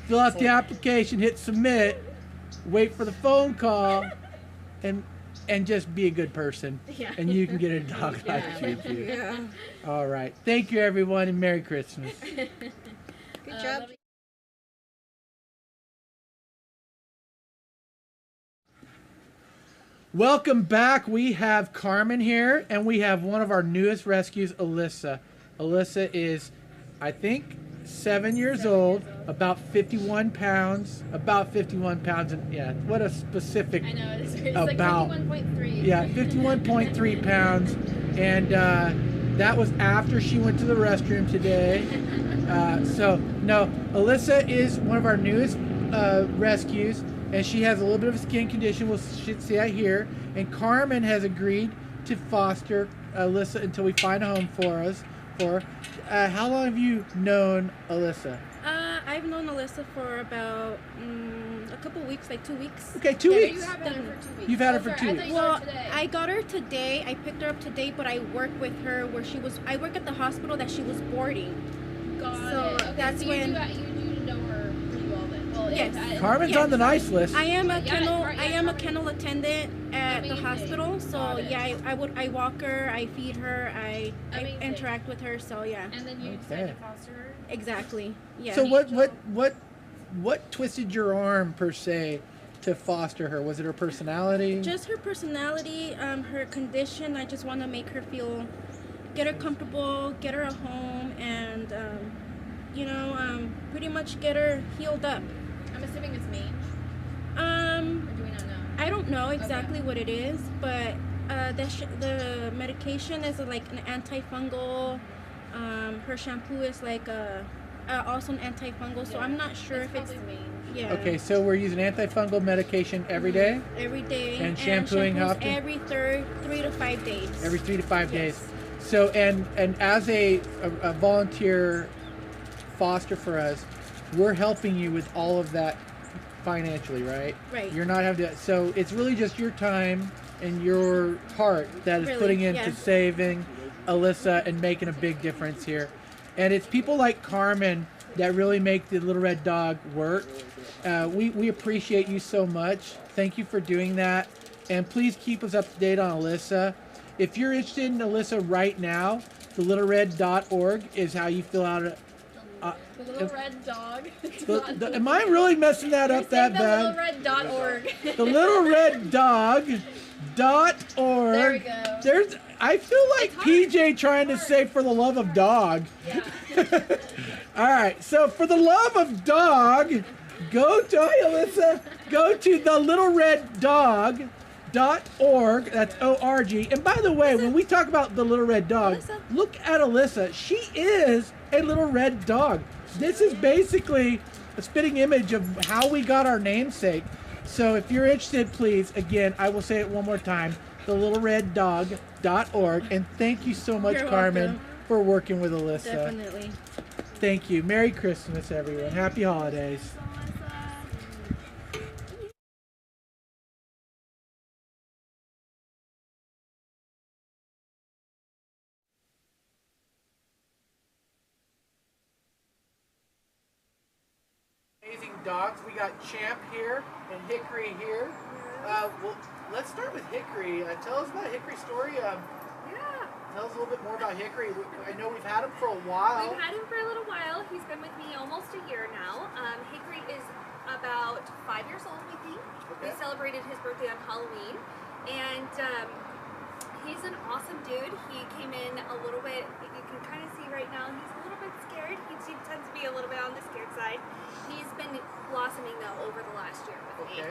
Fill out the application, hit submit, wait for the phone call, and just be a good person. Yeah. And you can get a dog like Juju. Yeah. All right. Thank you, everyone, and Merry Christmas. Good job. Welcome back. We have Carmen here, and we have one of our newest rescues, Alyssa. Alyssa is, I think, 7 years old, about 51 pounds. About 51 pounds. And yeah, what a specific. I know, it's About- like 51.3. Yeah, 51.3 pounds. And that was after she went to the restroom today. No, Alyssa is one of our newest rescues, and she has a little bit of a skin condition. We'll see that here. And Carmen has agreed to foster Alyssa until we find a home for her. How long have you known Alyssa? I've known Alyssa for about a couple weeks, like 2 weeks. Okay, 2 weeks. You have had her for 2 weeks. You've had her Oh, for sorry, 2 I thought weeks. you Well, got her today. I got her today. I picked her up today, but I work with her where she was. I work at the hospital that she was boarding. Got so it. Okay, that's so you when- do know her pretty well then. Well, Yes. Carmen's Yeah. on the nice list. I am a Yeah, kennel. Car- yeah, I am a Carmen. kennel attendant at the Amazing. hospital. So Got it. yeah, I walk her. I feed her. I Amazing. interact with her. So yeah, And then you Okay. decided to foster her. exactly. Yeah. So what twisted your arm per se to foster her? Was it her personality? Just her personality, her condition. I just want to make her feel, get her comfortable, get her a home, and pretty much get her healed up. I'm assuming it's mange. Um, Or do we I don't know exactly what it is, but the medication is like an antifungal. Her shampoo is like also an antifungal, so I'm not sure if it's yeah. Okay, so we're using antifungal medication every day? Every day. And shampooing how often? Every 3 to 5 days. Every 3 to 5 Yes. days. So, and as a volunteer foster for us, we're helping you with all of that financially, right? Right. You're not having to, so it's really just your time and your heart that is Really, putting into yeah. saving Alyssa and making a big difference here. And it's people like Carmen that really make the Little Red Dog work. We appreciate you so much. Thank you for doing that. And please keep us up to date on Alyssa. If you're interested in Alyssa right now, thelittlered.org is how you fill out The Little Red Dog. am I really messing that up that bad? TheLittleRed.org. The Little Red Dog.org. There we go. There's, I feel like PJ trying to say for the love of dog. Yeah. All right, so for the love of dog, go to Alyssa. Go to thelittlereddog.org. That's O-R-G. And by the way, when we talk about the Little Red Dog, look at Alyssa. She is a little red dog. This is basically a spitting image of how we got our namesake. So if you're interested, please, again, I will say it one more time, thelittlereddog.org. And thank you so much, You're Carmen, welcome. for working with Alyssa. Definitely. Thank you. Merry Christmas, everyone. Happy holidays. Amazing dogs. We got Champ here and Hickory here. Well, let's start with Hickory. Tell us about Hickory's story. Tell us a little bit more about Hickory. I know we've had him for a while. We've had him for a little while. He's been with me almost a year now. Hickory is about 5 years old, we think. Okay. We celebrated his birthday on Halloween. And he's an awesome dude. He came in a little bit, you can kind of see right now, he's a little bit scared. He tends to be a little bit on the scared side. He's been blossoming though over the last year with me.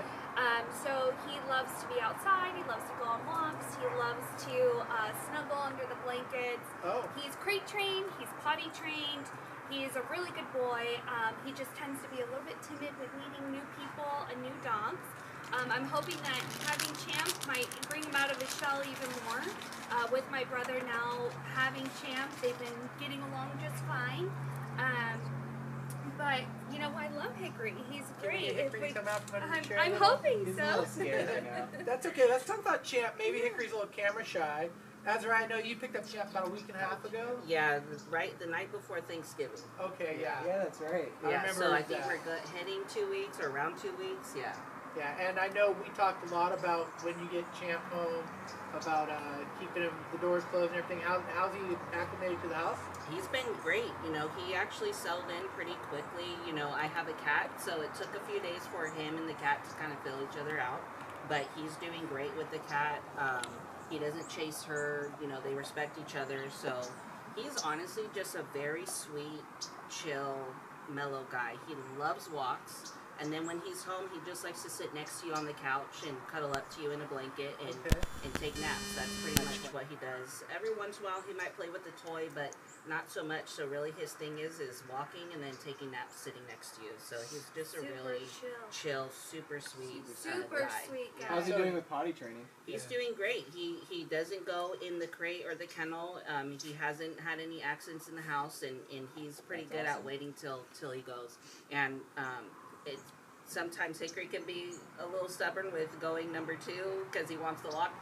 So he loves to be outside, he loves to go on walks, he loves to snuggle under the blankets. He's crate trained, he's potty trained, he's a really good boy. He just tends to be a little bit timid with meeting new people and new dogs. I'm hoping that having Champ might bring him out of his shell even more. With my brother now having Champ, they've been getting along just fine. But you know, I love Hickory. He's great. I'm hoping He's so. a little scared right now. That's okay. Let's talk about Champ. Maybe Hickory's a little camera shy. Azra, I know you picked up Champ about a week and a half ago. Yeah, right the night before Thanksgiving. Okay, yeah. Yeah, that's right. Yeah, remember so I think that. we're heading 2 weeks or around 2 weeks. Yeah. Yeah, and I know we talked a lot about when you get Champ home, about keeping him, the doors closed and everything. How's he acclimated to the house? He's been great. You know, he actually settled in pretty quickly. You know, I have a cat, so it took a few days for him and the cat to kind of fill each other out. But he's doing great with the cat. He doesn't chase her. You know, they respect each other. So he's honestly just a very sweet, chill, mellow guy. He loves walks. And then when he's home, he just likes to sit next to you on the couch and cuddle up to you in a blanket and take naps. That's pretty much what he does. Every once in a while, he might play with the toy, but not so much. So really, his thing is walking and then taking naps sitting next to you. So he's just a really chill, super sweet guy. Sweet guy. How's he doing with potty training? He's doing great. He doesn't go in the crate or the kennel. He hasn't had any accidents in the house, and he's pretty good at waiting till he goes. And sometimes Hickory can be a little stubborn with going number 2 because he wants the walk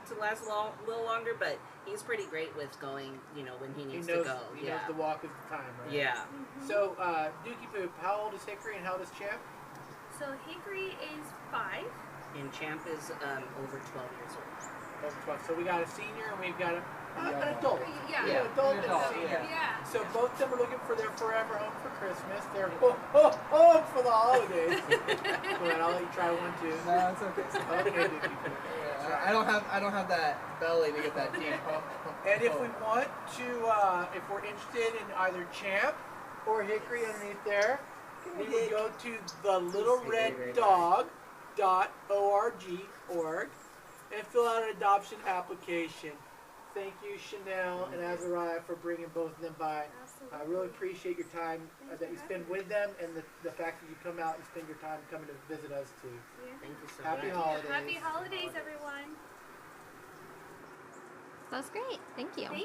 to last a little longer, but he's pretty great with going, you know, when he needs to go. He knows the walk is the time, right? Yeah. So, Dookie Poop, how old is Hickory and how old is Champ? So Hickory is 5. And Champ is over 12 years old. Over 12. So we got a senior and we've got an adult. Yeah. An adult and a senior. Yeah. So both of them are looking for their forever home for Christmas. They're home for the holidays. Go ahead, I'll let you try one too. No, it's okay. Okay, Dookie Poop. I don't have that belly to get that deep. And if we want to, if we're interested in either Champ or Hickory underneath there, we would go to thelittlereddog.org. and fill out an adoption application. Thank you, Chanel and Azariah, for bringing both of them by. I really appreciate your time that you spend with them, and the fact that you come out and spend your time coming to visit us too. Thank you so Happy much. holidays. Happy holidays, everyone. That's great. Thank you.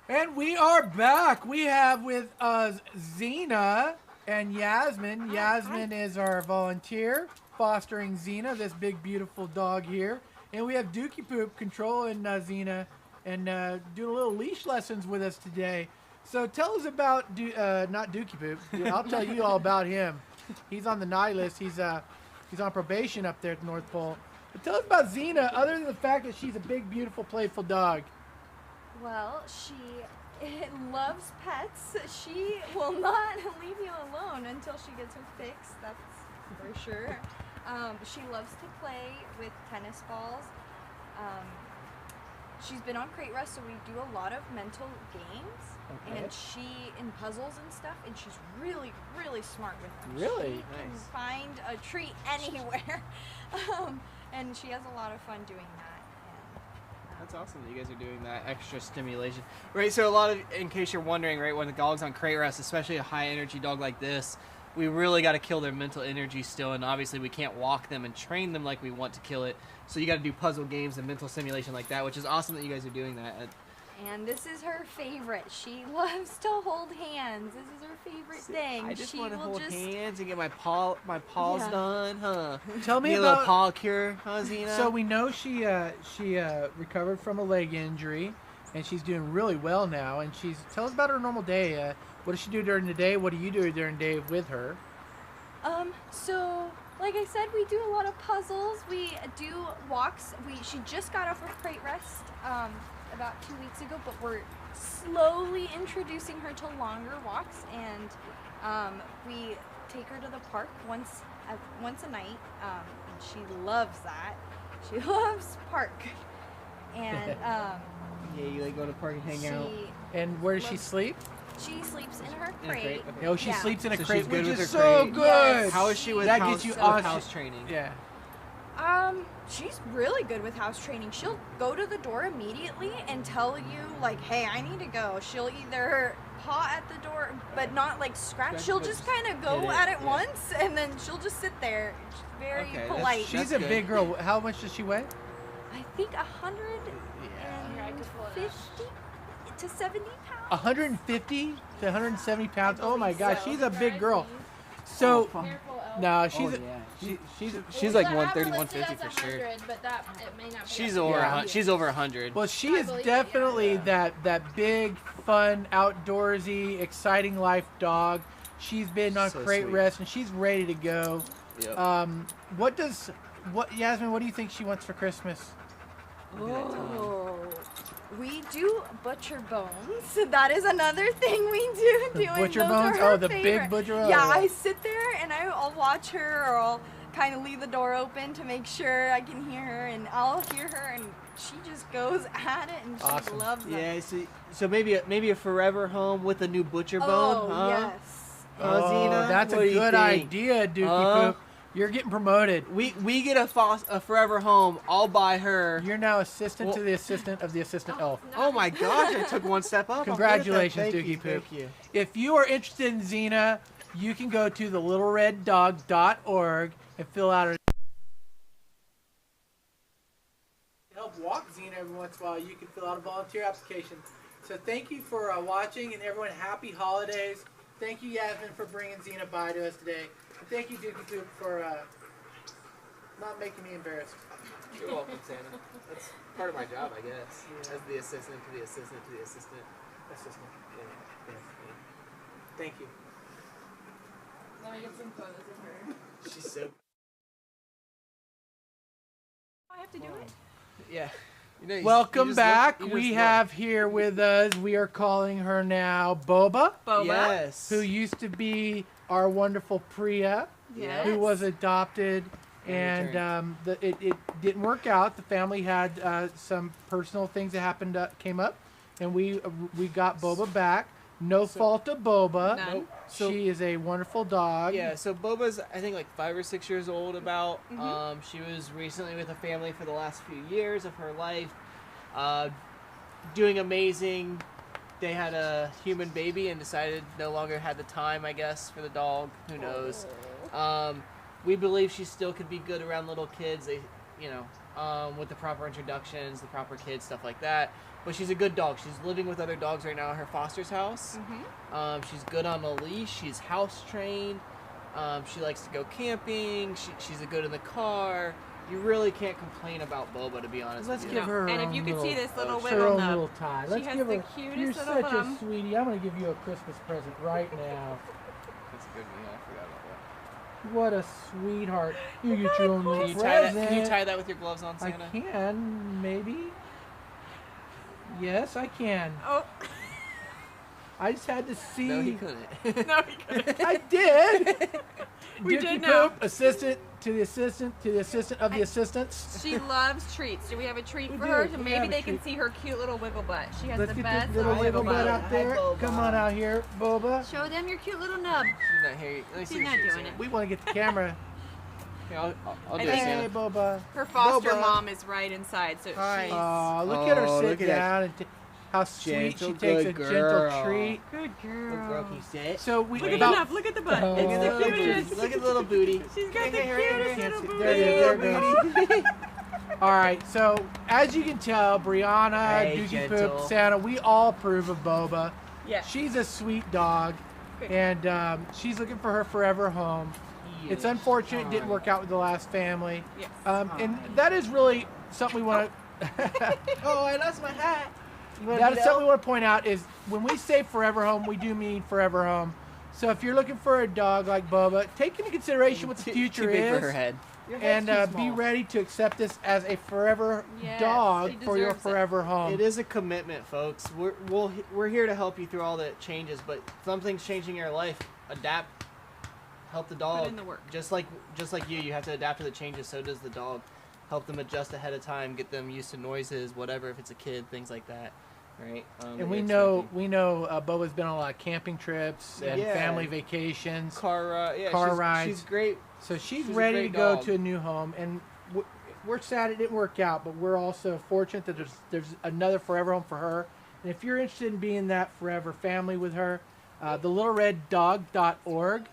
And we are back. We have with us Xena and Yasmin. Yasmin is our volunteer fostering Xena, this big beautiful dog here. And we have Dookie Poop controlling Xena and doing a little leash lessons with us today. So tell us about, not Dookie Poop. I'll tell you all about him. He's on the naughty list. He's on probation up there at the North Pole. But tell us about Xena, other than the fact that she's a big, beautiful, playful dog. Well, she loves pets. She will not leave you alone until she gets her fix, that's for sure. She loves to play with tennis balls. She's been on crate rest, so we do a lot of mental games, and she in puzzles and stuff, and she's really, really smart with them. Really? She can find a treat anywhere, and she has a lot of fun doing that. That's awesome that you guys are doing that extra stimulation. Right, so a lot of, in case you're wondering, right, when the dog's on crate rest, especially a high energy dog like this, we really got to kill their mental energy still, and obviously we can't walk them and train them like we want to kill it. So you got to do puzzle games and mental simulation like that, which is awesome that you guys are doing that. And this is her favorite. She loves to hold hands. This is her favorite thing. I just she want to will hold just... hands and get my paws Yeah. done, huh? Tell me Get a about little paw cure, huh, Xena? So we know she recovered from a leg injury, and she's doing really well now. And tell us about her normal day. What does she do during the day? What do you do during the day with her? So, like I said, we do a lot of puzzles. We do walks. She just got off of crate rest about 2 weeks ago, but we're slowly introducing her to longer walks, and we take her to the park once a night, and she loves that. She loves park, and yeah, you like go to the park and hang out. And where does she sleep? She sleeps in her In a crate, crate. okay. Oh, she sleeps in a So crate, she's good which with is her so crate. good. Yes. How is she with that house, gets you with on house training? Yeah. She's really good with house training. She'll go to the door immediately and tell you, like, hey, I need to go. She'll either paw at the door, but not like scratch. She'll just kind of go at it once, and then she'll just sit there. She's very polite. She's a big girl. How much does she weigh? I think 150 to 70 pounds. 150 to 170 pounds. Oh my gosh, she's a big girl. So, no, she's like 130, 150 for sure. But that it may not be She's over she's over 100. Well, she is definitely that big, fun, outdoorsy, exciting life dog. She's been on crate sweet. rest and she's ready to go. Yep. Yasmin, what do you think she wants for Christmas? Oh, we do butcher bones. That is another thing we do. Butcher Those bones? are her Oh, the big favorite. butcher bones. Yeah, I sit there and I'll watch her, or I'll kind of leave the door open to make sure I can hear her, and I'll hear her, and she just goes at it, and she loves it. Yeah, so maybe a forever home with a new butcher bone, Oh, huh? yes. Xena, That's what a do you good think? idea, Dookie Poop. You're getting promoted. We get a forever home. I'll buy her. You're now assistant to the assistant of the assistant elf. Oh my gosh, I took one step up. Congratulations, Thank you, Dookie Poop. Thank you. If you are interested in Xena, you can go to thelittlereddog.org and fill out a help walk Xena every once in a while. You can fill out a volunteer application. So thank you for watching, and everyone, happy holidays. Thank you, Yasmin, for bringing Xena by to us today. And thank you, Dookie Poop, for not making me embarrassed. You're welcome, Santa. That's part of my job, I guess. As the assistant to the assistant to the assistant. Assistant. Yeah. Thank you. Let me get some photos of her. She's so. I have to do it. Yeah. Welcome back. We have here with us, we are calling her now Boba. Yes. Who used to be our wonderful Priya. Yes. Who was adopted. And it didn't work out. The family had some personal things that happened, came up. And we got Boba back. No fault of Boba. None. Nope. She is a wonderful dog. Yeah, so Boba's, I think, like 5 or 6 years old about. She was recently with a family for the last few years of her life. Doing amazing. They had a human baby and decided no longer had the time, I guess, for the dog. Who knows? We believe she still could be good around little kids. They, with the proper introductions, the proper kids, stuff like that. But she's a good dog. She's living with other dogs right now at her foster's house. She's good on a leash. She's house trained. She likes to go camping. She's a good in the car. You really can't complain about Boba, to be honest. Let's with give her. And if you could see this little wiggle her own nub, little tie. Let's she has give the her. cutest You're little such thumb. a sweetie. I'm gonna give you a Christmas present right now. That's a good one. I forgot about that. What a sweetheart! You get your own little Can you tie that? present. Can you tie that with your gloves on, Santa? I can, maybe. Yes, I can. Oh. I just had to see. No, he couldn't. No, he couldn't. I did. We Dookie did know. Poop, assistant to the assistant to the assistant of the assistants. She loves treats. Do we have a treat We for do. her? So We maybe have a they can treat. see her cute little wiggle butt. She has Let's the get best this little wiggle butt out there. Boba. Come on out here, Boba. Show them your cute little nub. She's not here. Let me see She's your not shoes, doing Santa. it. We want to get the camera. Yeah, I'll do it, Hey, Santa. Boba. Her foster Boba. mom is right inside, so Hi. she's Aw, look at her Oh, sit look at that down and how sweet gentle she takes a good gentle girl. treat. good Good girl, girl. can you sit? So we Look at about the nub. Look at the butt. Oh. It's Look at the the little cutest. booty. Look at the little booty. She's got the Here, here, cutest here. little booty. There it is, there it is. All right, so as you can tell, Brianna, Hey, Dookie gentle. Poop, Santa, we all approve of Boba. Yeah. She's a sweet dog, and she's looking for her forever home. It's unfortunate it didn't work out with the last family. Yes. And that is really something we want to. Oh, I lost my hat. That is something we want to point out is when we say forever home, we do mean forever home. So if you're looking for a dog like Boba, take into consideration what the future Too big is, for her head. and be ready to accept this as a forever Yes, dog he for your deserves it. forever home. It is a commitment, folks. We're here to help you through all the changes, but something's changing in your life. Adapt. Help the dog. Put in the work. Just like you have to adapt to the changes. So does the dog. Help them adjust ahead of time. Get them used to noises, whatever. If it's a kid, things like that, right? And we know Boba's been on a lot of camping trips and Yeah. family vacations, car car rides. She's great. So she's She's a ready to great go dog. to a new home, and we're sad it didn't work out, but we're also fortunate that there's another forever home for her. And if you're interested in being that forever family with her, thelittlereddog.org.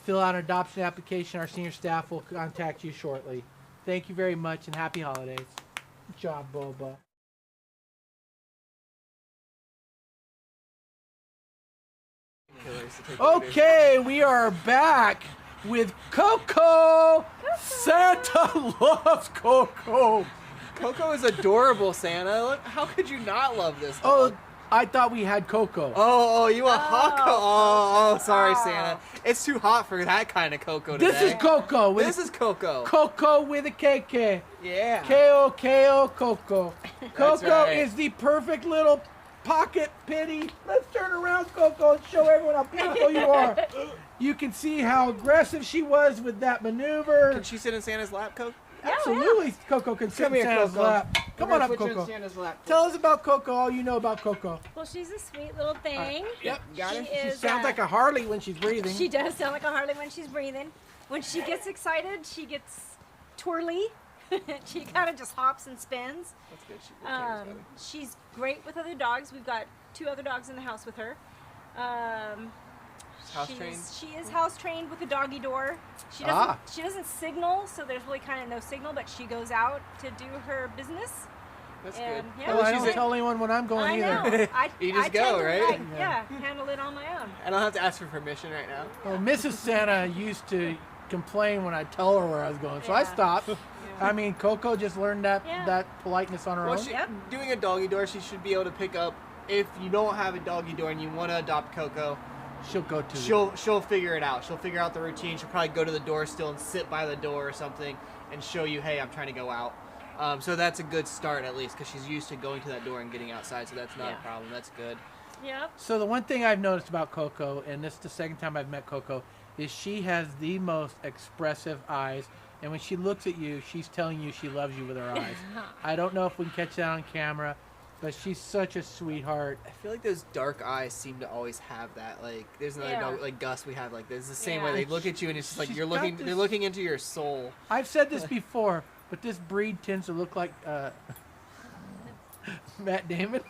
Fill out an adoption application. Our senior staff will contact you shortly. Thank you very much, and happy holidays. Good job, Boba. Okay, we are back with Coco. Santa loves Coco. Coco is adorable, Santa. Look, how could you not love this Oh, dog? I thought we had Coco. Oh, you want hot Coco? Oh, sorry, Santa. It's too hot for that kind of Coco today. This is Coco. This is Coco. Coco with a KK. Yeah. K-O-K-O Coco. Coco right. is the perfect little pocket pitty. Let's turn around, Coco, and show everyone how beautiful you are. You can see how aggressive she was with that maneuver. Can she sit in Santa's lap, Coco? Absolutely, Coco can sit Come in here, Santa's Coco. lap. Come on up, Coco. Tell us about Coco, all you know about Coco. Well, she's a sweet little thing. Yep, got She it. She is, sounds like a Harley when she's breathing. She does sound like a Harley when she's breathing. When she gets excited, she gets twirly. She kind of just hops and spins. That's good. She's great with other dogs. We've got 2 other dogs in the house with her. House trained? She is house trained with a doggy door. She doesn't signal, so there's really kind of no signal, but she goes out to do her business. That's and, good. Yeah, Well, I don't tell anyone when I'm going I either. know. You just I go, tend to, right? like, yeah, handle it on my own. I don't have to ask for permission right now. Well, Mrs. Santa used to complain when I tell her where I was going, so I Yeah. stopped. I mean, Coco just learned that politeness on her Well, own. doing a doggy door, she should be able to pick up. If you don't have a doggy door and you want to adopt Coco, she'll go to. She'll figure it out. She'll figure out the routine. She'll probably go to the door still and sit by the door or something and show you, hey, I'm trying to go out. So that's a good start at least because she's used to going to that door and getting outside. So that's not a problem. That's good. Yep. So the one thing I've noticed about Coco, and this is the second time I've met Coco, is she has the most expressive eyes. And when she looks at you, she's telling you she loves you with her eyes. I don't know if we can catch that on camera. but she's such a sweetheart. I feel like those dark eyes seem to always have that. Like, there's another dog, like Gus, we have like this. It's the same way they look at you, and it's just like She's you're got looking. this- They're looking into your soul. I've said this before, but this breed tends to look like Matt Damon.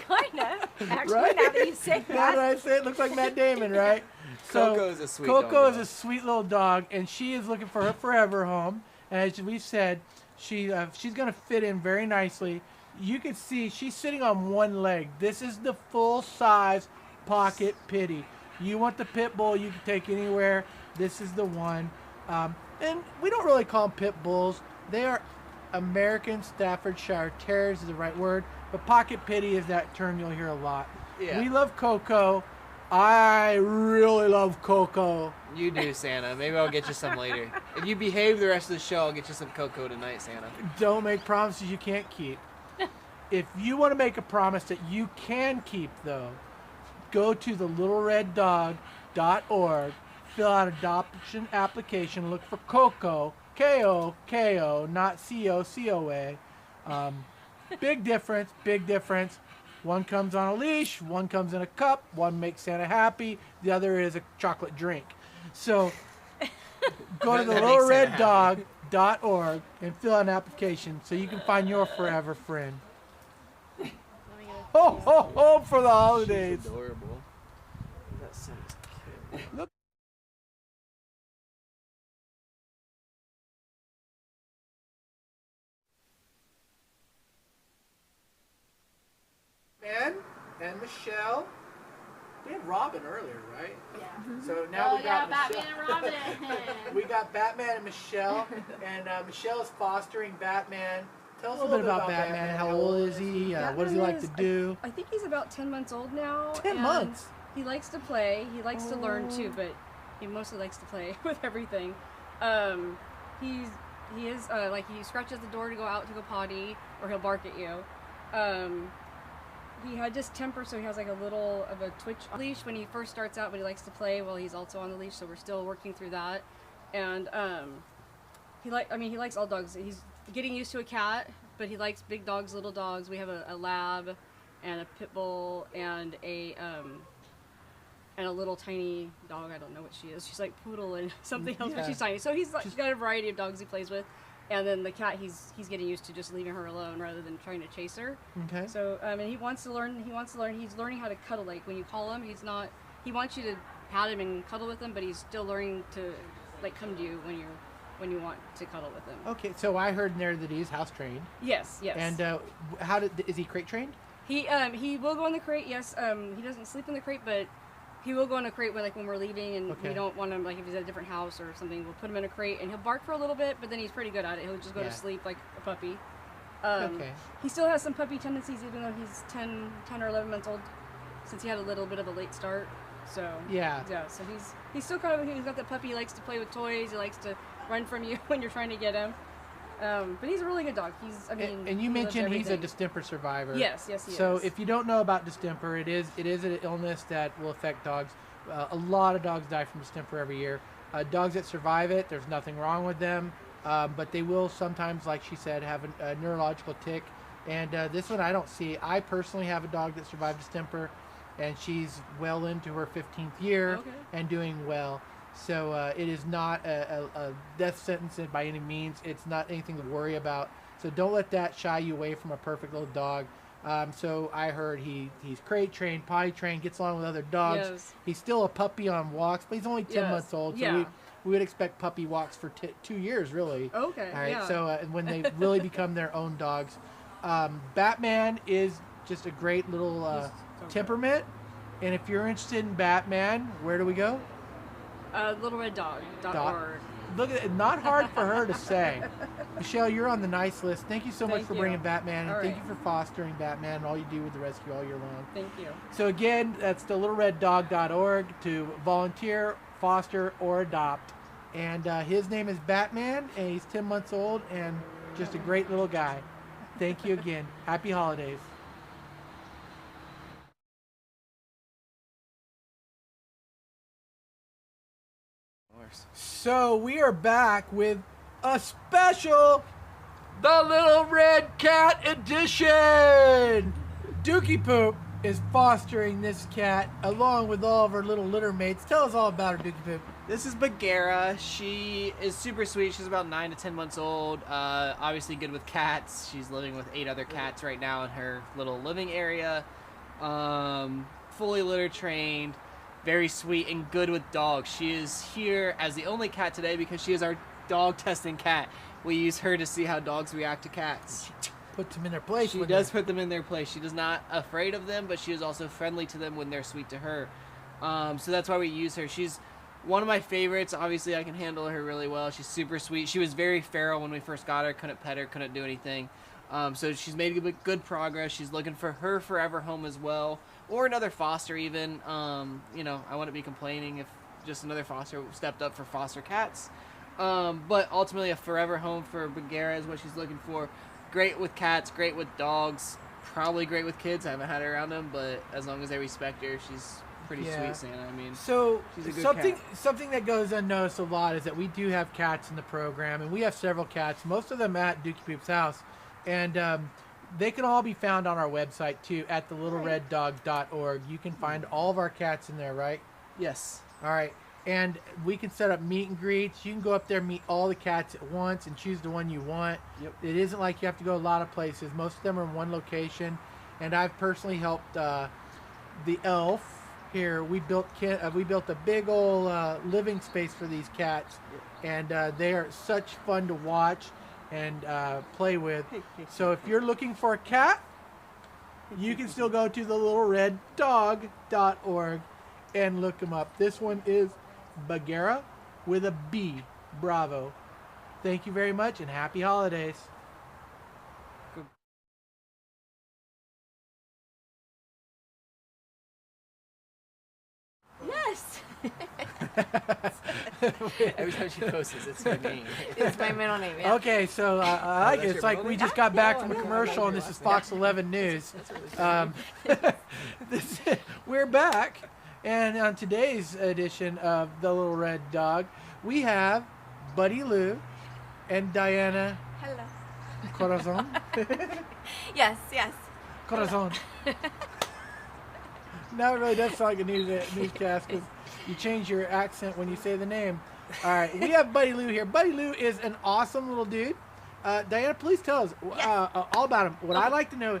Kinda. Actually, Right? now that you say Now that that. I say it, looks like Matt Damon, right? Coco is a sweet Coco dog, is a sweet little dog, and she is looking for her forever home. And as we've said, she's going to fit in very nicely. You can see she's sitting on one leg. This is the full-size pocket pitty. You want the pit bull, you can take anywhere. This is the one. And we don't really call them pit bulls. They are American Staffordshire Terriers is the right word, but pocket pitty is that term you'll hear a lot. Yeah. We love Coco. I really love Coco. You do, Santa. Maybe I'll get you some later. If you behave the rest of the show, I'll get you some Coco tonight, Santa. Don't make promises you can't keep. If you want to make a promise that you can keep, though, go to thelittlereddog.org, fill out an adoption application, look for Coco, K-O-K-O, not C-O-C-O-A. Big difference, big difference. One comes on a leash, one comes in a cup, one makes Santa happy, the other is a chocolate drink. So go to That makes Santa happy. thelittlereddog.org and fill out an application so you can find your forever friend. Ho, ho, ho for the holidays. She's adorable. That sounds cute. Look. Ben and Michelle. We had Robin earlier, right? Yeah. So now we got Batman Michelle. and Robin. We got Batman and Michelle, and Michelle is fostering Batman. Tell us a little bit about Batman. How old is he? What does he like to do? I think he's about 10 months old now. 10 and months? He likes to play. He likes to learn too, but he mostly likes to play with everything. He is like he scratches the door to go out to go potty, or he'll bark at you. He had distemper, so he has like a little of a twitch leash when he first starts out, but he likes to play while he's also on the leash, so we're still working through that. And he likes all dogs. He's getting used to a cat, but he likes big dogs, little dogs. We have a lab and a pit bull and a little tiny dog. I don't know what she is. She's like poodle and something else, but she's tiny. So he's got a variety of dogs he plays with. And then the cat, he's getting used to just leaving her alone rather than trying to chase her. Okay. So and he wants to learn. He's learning how to cuddle. Like when you call him, he's not. He wants you to pat him and cuddle with him, but he's still learning to like come to you when you want to cuddle with him. Okay, so I heard in there that he's house trained. Yes. And is he crate trained? He will go in the crate. Yes. He doesn't sleep in the crate, but he will go in a crate when we're leaving, and we don't want him, like if he's at a different house or something, we'll put him in a crate and he'll bark for a little bit, but then he's pretty good at it. He'll just go to sleep like a puppy. He still has some puppy tendencies even though he's 10 or 11 months old, since he had a little bit of a late start. So so he's still kind of, he's got that puppy. He likes to play with toys. He likes to run from you when you're trying to get him. But he's a really good dog. And you mentioned he's a distemper survivor. Yes, he is. So if you don't know about distemper, it is an illness that will affect dogs. A lot of dogs die from distemper every year. Dogs that survive it, there's nothing wrong with them, but they will sometimes, like she said, have a neurological tick. And this one I don't see. I personally have a dog that survived distemper, and she's well into her 15th year and doing well. So it is not a death sentence by any means. It's not anything to worry about. So don't let that shy you away from a perfect little dog. So I heard he's crate trained, potty trained, gets along with other dogs. Yes. He's still a puppy on walks, but he's only 10 months old. So we would expect puppy walks for 2 years, really. Okay. All right. So when they really become their own dogs, Batman is just a great little temperament. And if you're interested in Batman, where do we go? littlereddog.org. Look at it, not hard for her to say. Michelle, you're on the nice list. Thank you so much for bringing Batman, and thank you for fostering Batman and all you do with the rescue all year long. Thank you. So again, that's the littlereddog.org to volunteer, foster, or adopt. And his name is Batman, and he's 10 months old, and just a great little guy. Thank you again. Happy holidays. So we are back with a special The Little Red Cat Edition! Dookie Poop is fostering this cat along with all of her little litter mates. Tell us all about her, Dookie Poop. This is Bagheera. She is super sweet. She's about 9 to 10 months old. Obviously good with cats. She's living with 8 other cats right now in her little living area. Fully litter trained. Very sweet and good with dogs. She is here as the only cat today because she is our dog testing cat. We use her to see how dogs react to cats. She puts them in their place. She does put them in their place. She is not afraid of them, but she is also friendly to them when they're sweet to her. So that's why we use her. She's one of my favorites. Obviously, I can handle her really well. She's super sweet. She was very feral when we first got her. Couldn't pet her. Couldn't do anything. So she's made good progress. She's looking for her forever home as well, or another foster even. You know, I wouldn't be complaining if just another foster stepped up for foster cats. But ultimately, a forever home for Bagheera is what she's looking for. Great with cats, great with dogs, probably great with kids. I haven't had her around them, but as long as they respect her, she's pretty sweet, Santa. I mean, so she's a good something that goes unnoticed a lot is that we do have cats in the program, and we have several cats, most of them at Dookie Poop's house, and they can all be found on our website too at thelittlereddog.org. You can find all of our cats in there, right? Yes. All right. And we can set up meet and greets. You can go up there, meet all the cats at once, and choose the one you want. Yep. It isn't like you have to go a lot of places. Most of them are in one location. And I've personally helped the elf here. We built a big old living space for these cats, and they are such fun to watch and play with. So if you're looking for a cat, you can still go to thelittlereddog.org and look them up. This one is Bagheera with a B. Bravo. Thank you very much and happy holidays. Yes. Every time she posts this, it's her name. It's my middle name, yeah. Okay, so I like it. It's like we just got back from a commercial and this is Fox 11 News. We're back. And on today's edition of The Little Red Dog, we have Buddy Lou and Diana. Hello. Corazon. Yes. Corazon. Now it really does sound like a newscast because you change your accent when you say the name. All right, we have Buddy Lou here. Buddy Lou is an awesome little dude. Diana, please tell us all about him. What I'd like to know,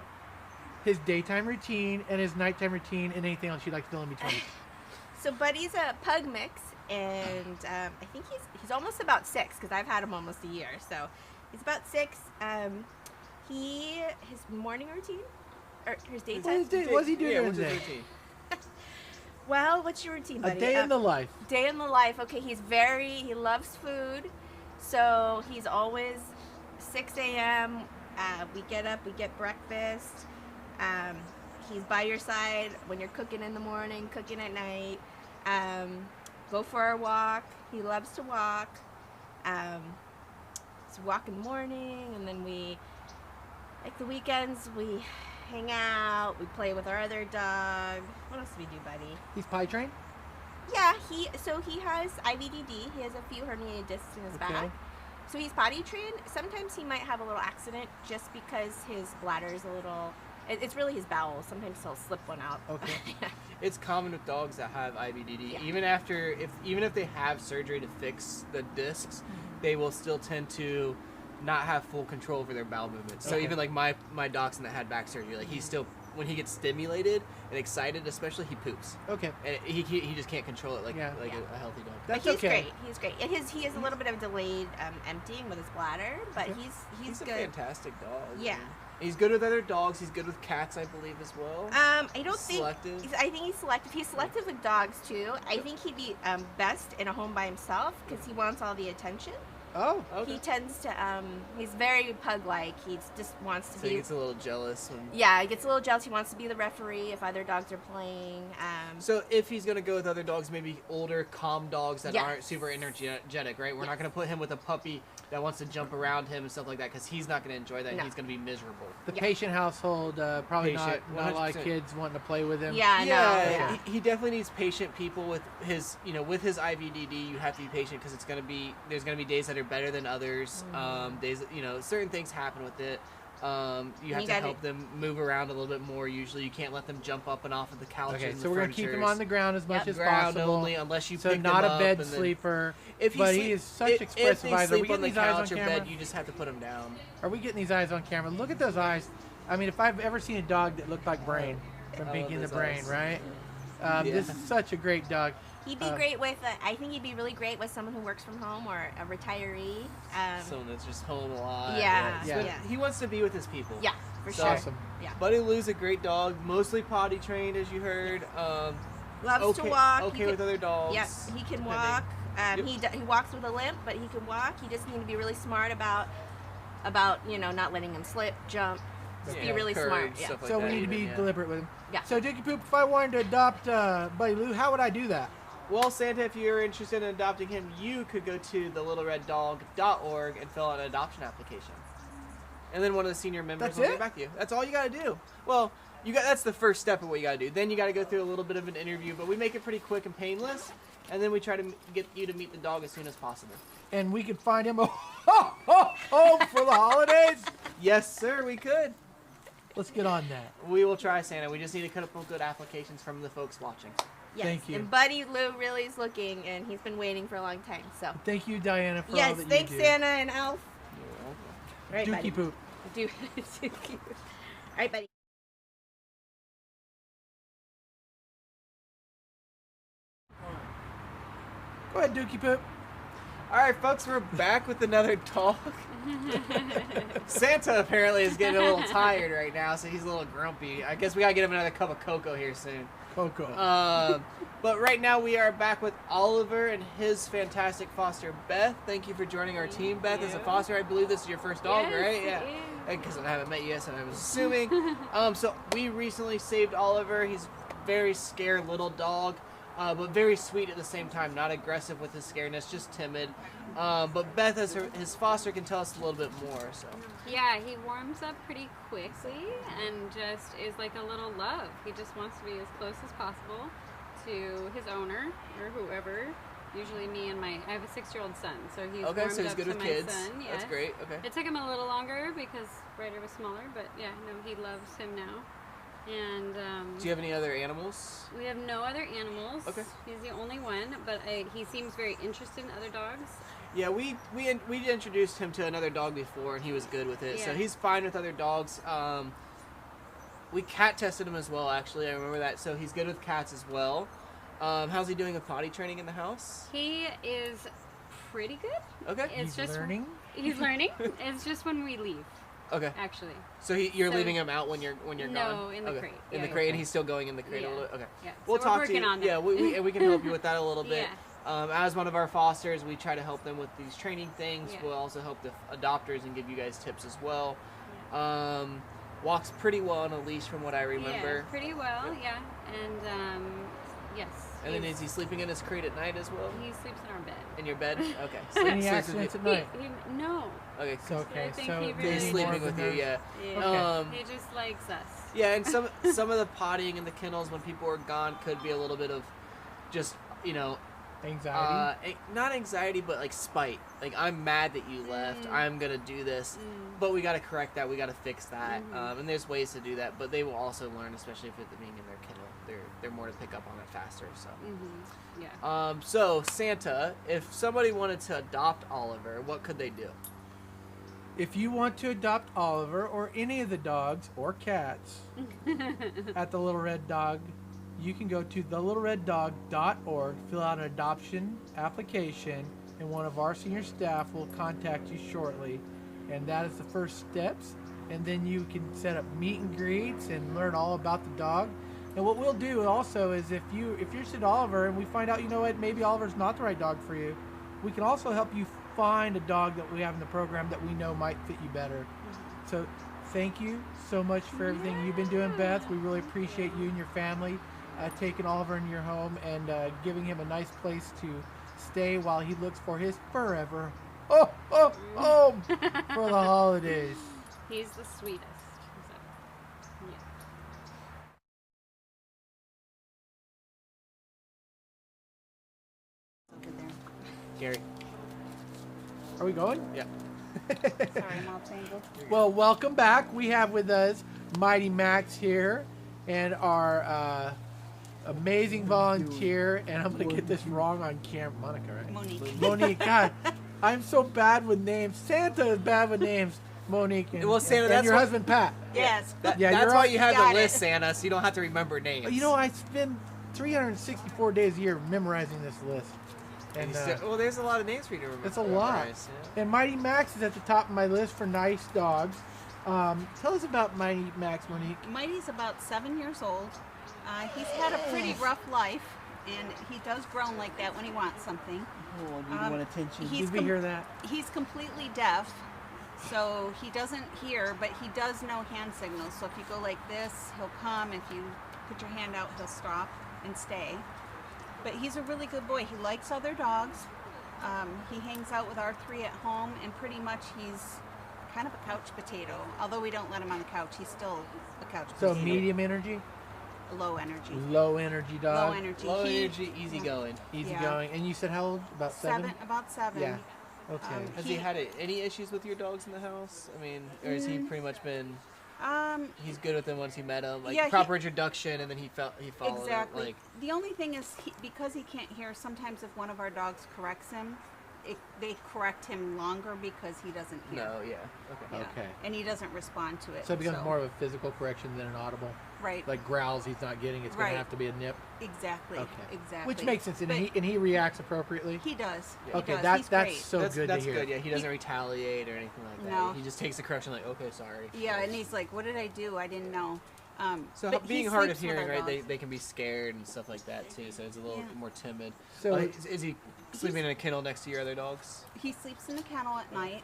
his daytime routine and his nighttime routine and anything else you'd like to fill in between. So Buddy's a pug mix, and I think he's almost about 6 because I've had him almost a year. So he's about 6. His morning routine or his daytime. What's he doing during the day? Well, what's your routine, Buddy? A day in the life. Day in the life. Okay, he loves food, so he's always 6 a.m. We get up, we get breakfast. He's by your side when you're cooking in the morning, cooking at night. Go for a walk. He loves to walk. So walk in the morning, and then like the weekends, we hang out, we play with our other dog. What else do we do, Buddy? He's potty trained? Yeah, he has IVDD. He has a few herniated discs in his back. So he's potty trained. Sometimes he might have a little accident just because his bladder is a little... It's really his bowels. Sometimes he'll slip one out. Okay. It's common with dogs that have IVDD. Yeah. Even if they have surgery to fix the discs, they will still tend to not have full control over their bowel movements. So even like my dachshund that had back surgery, like he's still, when he gets stimulated and excited, especially, he poops. Okay. And he just can't control it like a healthy dog. But he's great. He's great. And he has a little bit of delayed emptying with his bladder, but he's good. A fantastic dog. Yeah. He's good with other dogs. He's good with cats, I believe, as well. I don't think. Selective. I think he's selective. He's selective with dogs too. I think he'd be best in a home by himself because he wants all the attention. Oh, okay. He tends to, he's very pug-like. He just wants to be... So he gets a little jealous. Yeah, he gets a little jealous. He wants to be the referee if other dogs are playing. So if he's going to go with other dogs, maybe older, calm dogs that aren't super energetic, right? We're not going to put him with a puppy that wants to jump around him and stuff like that because he's not going to enjoy that. No. He's going to be miserable. The patient household, probably not a lot of kids wanting to play with him. Yeah. He definitely needs patient people with his, with his IVDD. You have to be patient because there's going to be days that are are better than others. Days, certain things happen with it. You have to gotta- help them move around a little bit more. Usually, you can't let them jump up and off of the couches. Okay, and so the we're gonna keep him on the ground as much as ground possible. only, unless you so pick not them a up bed and then- sleeper. If but sleep, he is such if expressive they eyes. Are we sleep on getting the these eyes on couch or camera? bed, you just have to put them down. Are we getting these eyes on camera? Look at those eyes. I mean, if I've ever seen a dog that looked like Brain from I Pinky love and the those Brain, eyes. right? Yeah. This is such a great dog. He'd be great with, I think he'd be really great with someone who works from home or a retiree. Someone that's just home a lot. Yeah. He wants to be with his people. Yeah, for So, sure. Awesome. Yeah. Buddy Lou's a great dog, mostly potty trained, as you heard. Loves to walk. Okay with other dogs. Yes, he can depending. walk. Yep. He walks with a limp, but he can walk. He just need to be really smart about not letting him slip, jump. Just be really courage, smart. Yeah. stuff like So that we need to be even, yeah. deliberate with him. Yeah. So Dookie Poop, if I wanted to adopt Buddy Lou, how would I do that? Well, Santa, if you're interested in adopting him, you could go to thelittlereddog.org and fill out an adoption application. And then one of the senior members That's will it? get back to you. That's all you got to do. Well, that's the first step of what you got to do. Then you got to go through a little bit of an interview, but we make it pretty quick and painless. And then we try to get you to meet the dog as soon as possible. And we could find him a home for the holidays? Yes, sir, we could. Let's get on that. We will try, Santa. We just need a couple of good applications from the folks watching. Yes. Thank you. And Buddy Lou really is looking, and he's been waiting for a long time. So. Thank you, Diana, for all Yes, that thanks, you do. Santa and Elf. Right, Dookie buddy. Poop. Dookie Poop. All right, buddy. Go ahead, Dookie Poop. All right, folks, we're back with another dog. Santa apparently is getting a little tired right now, so he's a little grumpy. I guess we gotta get him another cup of Coco here soon. Coco. But right now we are back with Oliver and his fantastic foster, Beth. Thank you for joining our team, Beth, as a foster. I believe this is your first dog, Yes, right? Yeah. Because I haven't met you yet, so I was assuming. So we recently saved Oliver. He's a very scared little dog. But very sweet at the same time, not aggressive with his scaredness, just timid. But Beth, as his foster, can tell us a little bit more. So. Yeah, he warms up pretty quickly and just is like a little love. He just wants to be as close as possible to his owner or whoever. Usually me and I have a 6-year-old son, so he's Okay, warmed so he's up good to with my kids. son. Yes. That's great. Okay. It took him a little longer because Ryder was smaller, but yeah, no, he loves him now. And Do you have any other animals? we have no other animals. Okay. He's the only one, but he seems very interested in other dogs. Yeah, we introduced him to another dog before, and he was good with it. So Yeah. he's fine with other dogs. We cat tested him as well, actually. I remember that. So he's good with cats as well. How's he doing with potty training in the house? He is pretty good. Okay. It's He's just learning? He's learning. It's just when we leave. Okay. Actually. So you're So- leaving him out when you're gone? No, in the Okay. crate. In Yeah, the crate, and okay. he's still going in the crate a Yeah. little bit? Okay. Yeah. We'll So talk we're to you. working on that. Yeah, we can help you with that a little bit. Yeah. As one of our fosters, we try to help them with these training things. Yeah. We'll also help the adopters and give you guys tips as well. Walks pretty well on a leash from what I remember. Yeah, pretty well, yeah. And yes. And then he's- is he sleeping in his crate at night as well? He sleeps in our bed. In your bed? Okay. Any Sleeps accidents with at you. night? No. Okay. So, okay, I think so he maybe He's really sleeping more with than you, yeah. Yeah. He just likes us. Yeah, and some of the pottying in the kennels when people are gone could be a little bit of just, anxiety. Not anxiety, but like spite. Like, I'm mad that you left. I'm gonna do this, but we gotta correct that. We gotta fix that. And there's ways to do that, but they will also learn, especially if it's being in their kennel. They're more to pick up on it faster. So. Yeah. So Santa, if somebody wanted to adopt Oliver, what could they do? If you want to adopt Oliver or any of the dogs or cats at the Little Red Dog, you can go to thelittlereddog.org, fill out an adoption application, and one of our senior staff will contact you shortly. And that is the first steps. And then you can set up meet and greets and learn all about the dog. And what we'll do also is if you're interested in Oliver and we find out, you know what, maybe Oliver's not the right dog for you, we can also help you find a dog that we have in the program that we know might fit you better. So thank you so much for everything you've been doing, Beth. We really appreciate you and your family taking Oliver in your home and giving him a nice place to stay while he looks for his forever home for the holidays. He's the sweetest. So, yeah. Gary. Are we going? Yeah. Sorry, I'm all tangled. Well, welcome back. We have with us Mighty Max here and our amazing volunteer. And I'm going to get this wrong on camera. Monica, right? Monique. God, I'm so bad with names. Santa is bad with names. Monique and, Well, Santa, and that's your what- husband, Pat. Yes. That's you're why on- you have got the list, it. Santa, so you don't have to remember names. You know, I spend 364 days a year memorizing this list. And well, there's a lot of names for you to remember. it's a lot. memorize, yeah. And Mighty Max is at the top of my list for nice dogs. Tell us about Mighty Max, Monique. Mighty's about 7 years old. He's had a pretty rough life, and he does groan like that when he wants something. Oh, you want attention. Did we hear that? He's completely deaf, so he doesn't hear, but he does know hand signals. So if you go like this, he'll come. If you put your hand out, he'll stop and stay. But he's a really good boy. He likes other dogs. He hangs out with our 3 at home, and pretty much he's kind of a couch potato. Although we don't let him on the couch, he's still a couch So potato. medium energy? Low energy. Low energy dog? Low energy. Low energy, easygoing. Easygoing. And you said how old? About 7? About 7. Yeah. Okay. Has he had any issues with your dogs in the house? I mean, or has he pretty much been... he's good with them once he met them, like yeah, proper introduction, and then he followed Exactly. it, like... The only thing is, because he can't hear, sometimes if one of our dogs corrects him, they correct him longer because he doesn't hear. No, yeah. Okay. Okay. And he doesn't respond to it. So it becomes more of a physical correction than an audible? Right. Like growls he's not getting, it's going Right. to have to be a nip? Exactly. Okay. Exactly. Which makes sense, and But he reacts appropriately? He does. Yeah. Okay, He does. that's He's great. so that's good that's to hear. good, yeah. He doesn't retaliate or anything like that. No. He just takes the correction like, okay, sorry. Yeah, and he's like, what did I do? I didn't know. So but being he hard of sleeps with hearing, our right, dogs. they can be scared and stuff like that too, so it's a little more timid. So- is he sleeping in a kennel next to your other dogs? He sleeps in the kennel at night,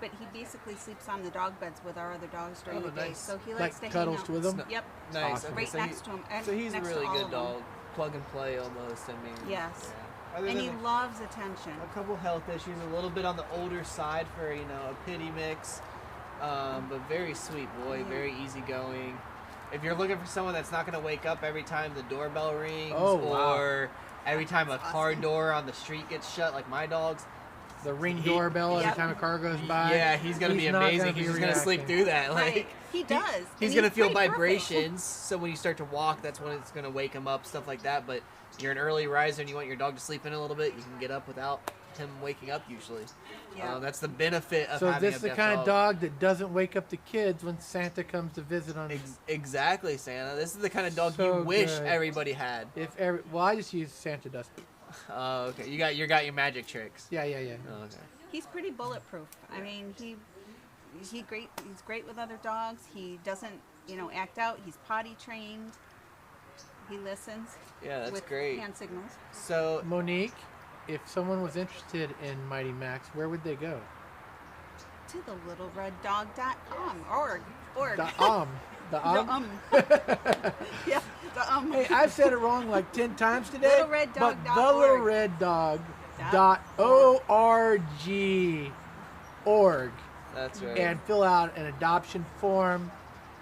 but he basically sleeps on the dog beds with our other dogs during the day. nice. So he Like likes to cuddles hang out. with them? Yep. Nice. Awesome. Okay, Right so next to him. And So he's a next to really all good of them. dog. Plug and play almost. I mean. Yes. Yeah. Other And than he loves attention. a couple health issues, a little bit on the older side for a pity mix, but very sweet boy, very easygoing. If you're looking for someone that's not going to wake up every time the doorbell rings, or every time a car door on the street gets shut, like my dogs. The ring doorbell every time a car goes by. Yeah, he's gonna be not amazing. gonna He's be just gonna sleep reacting. through that. Like Right. He does. he's And gonna feel pretty perfect. vibrations. So when you start to walk, that's when it's gonna wake him up, stuff like that. But you're an early riser and you want your dog to sleep in a little bit, you can get up without him waking up usually. Yeah. That's the benefit of So having this a is the deaf kind of dog that doesn't wake up the kids when Santa comes to visit on Exactly, Santa. This is the kind of dog So you wish good. everybody had. Well, I just use Santa dust. Oh, okay. You got your magic tricks. Yeah. Oh, okay. He's pretty bulletproof. I mean, he's great with other dogs. He doesn't, act out. He's potty trained. He listens. Yeah, that's with great. hand signals. So Monique, if someone was interested in Mighty Max, where would they go? To the littlereddog.com org. Yeah, Hey, I've said it wrong like 10 times today. littlereddog.org. But littlereddog.org. That's right. And fill out an adoption form,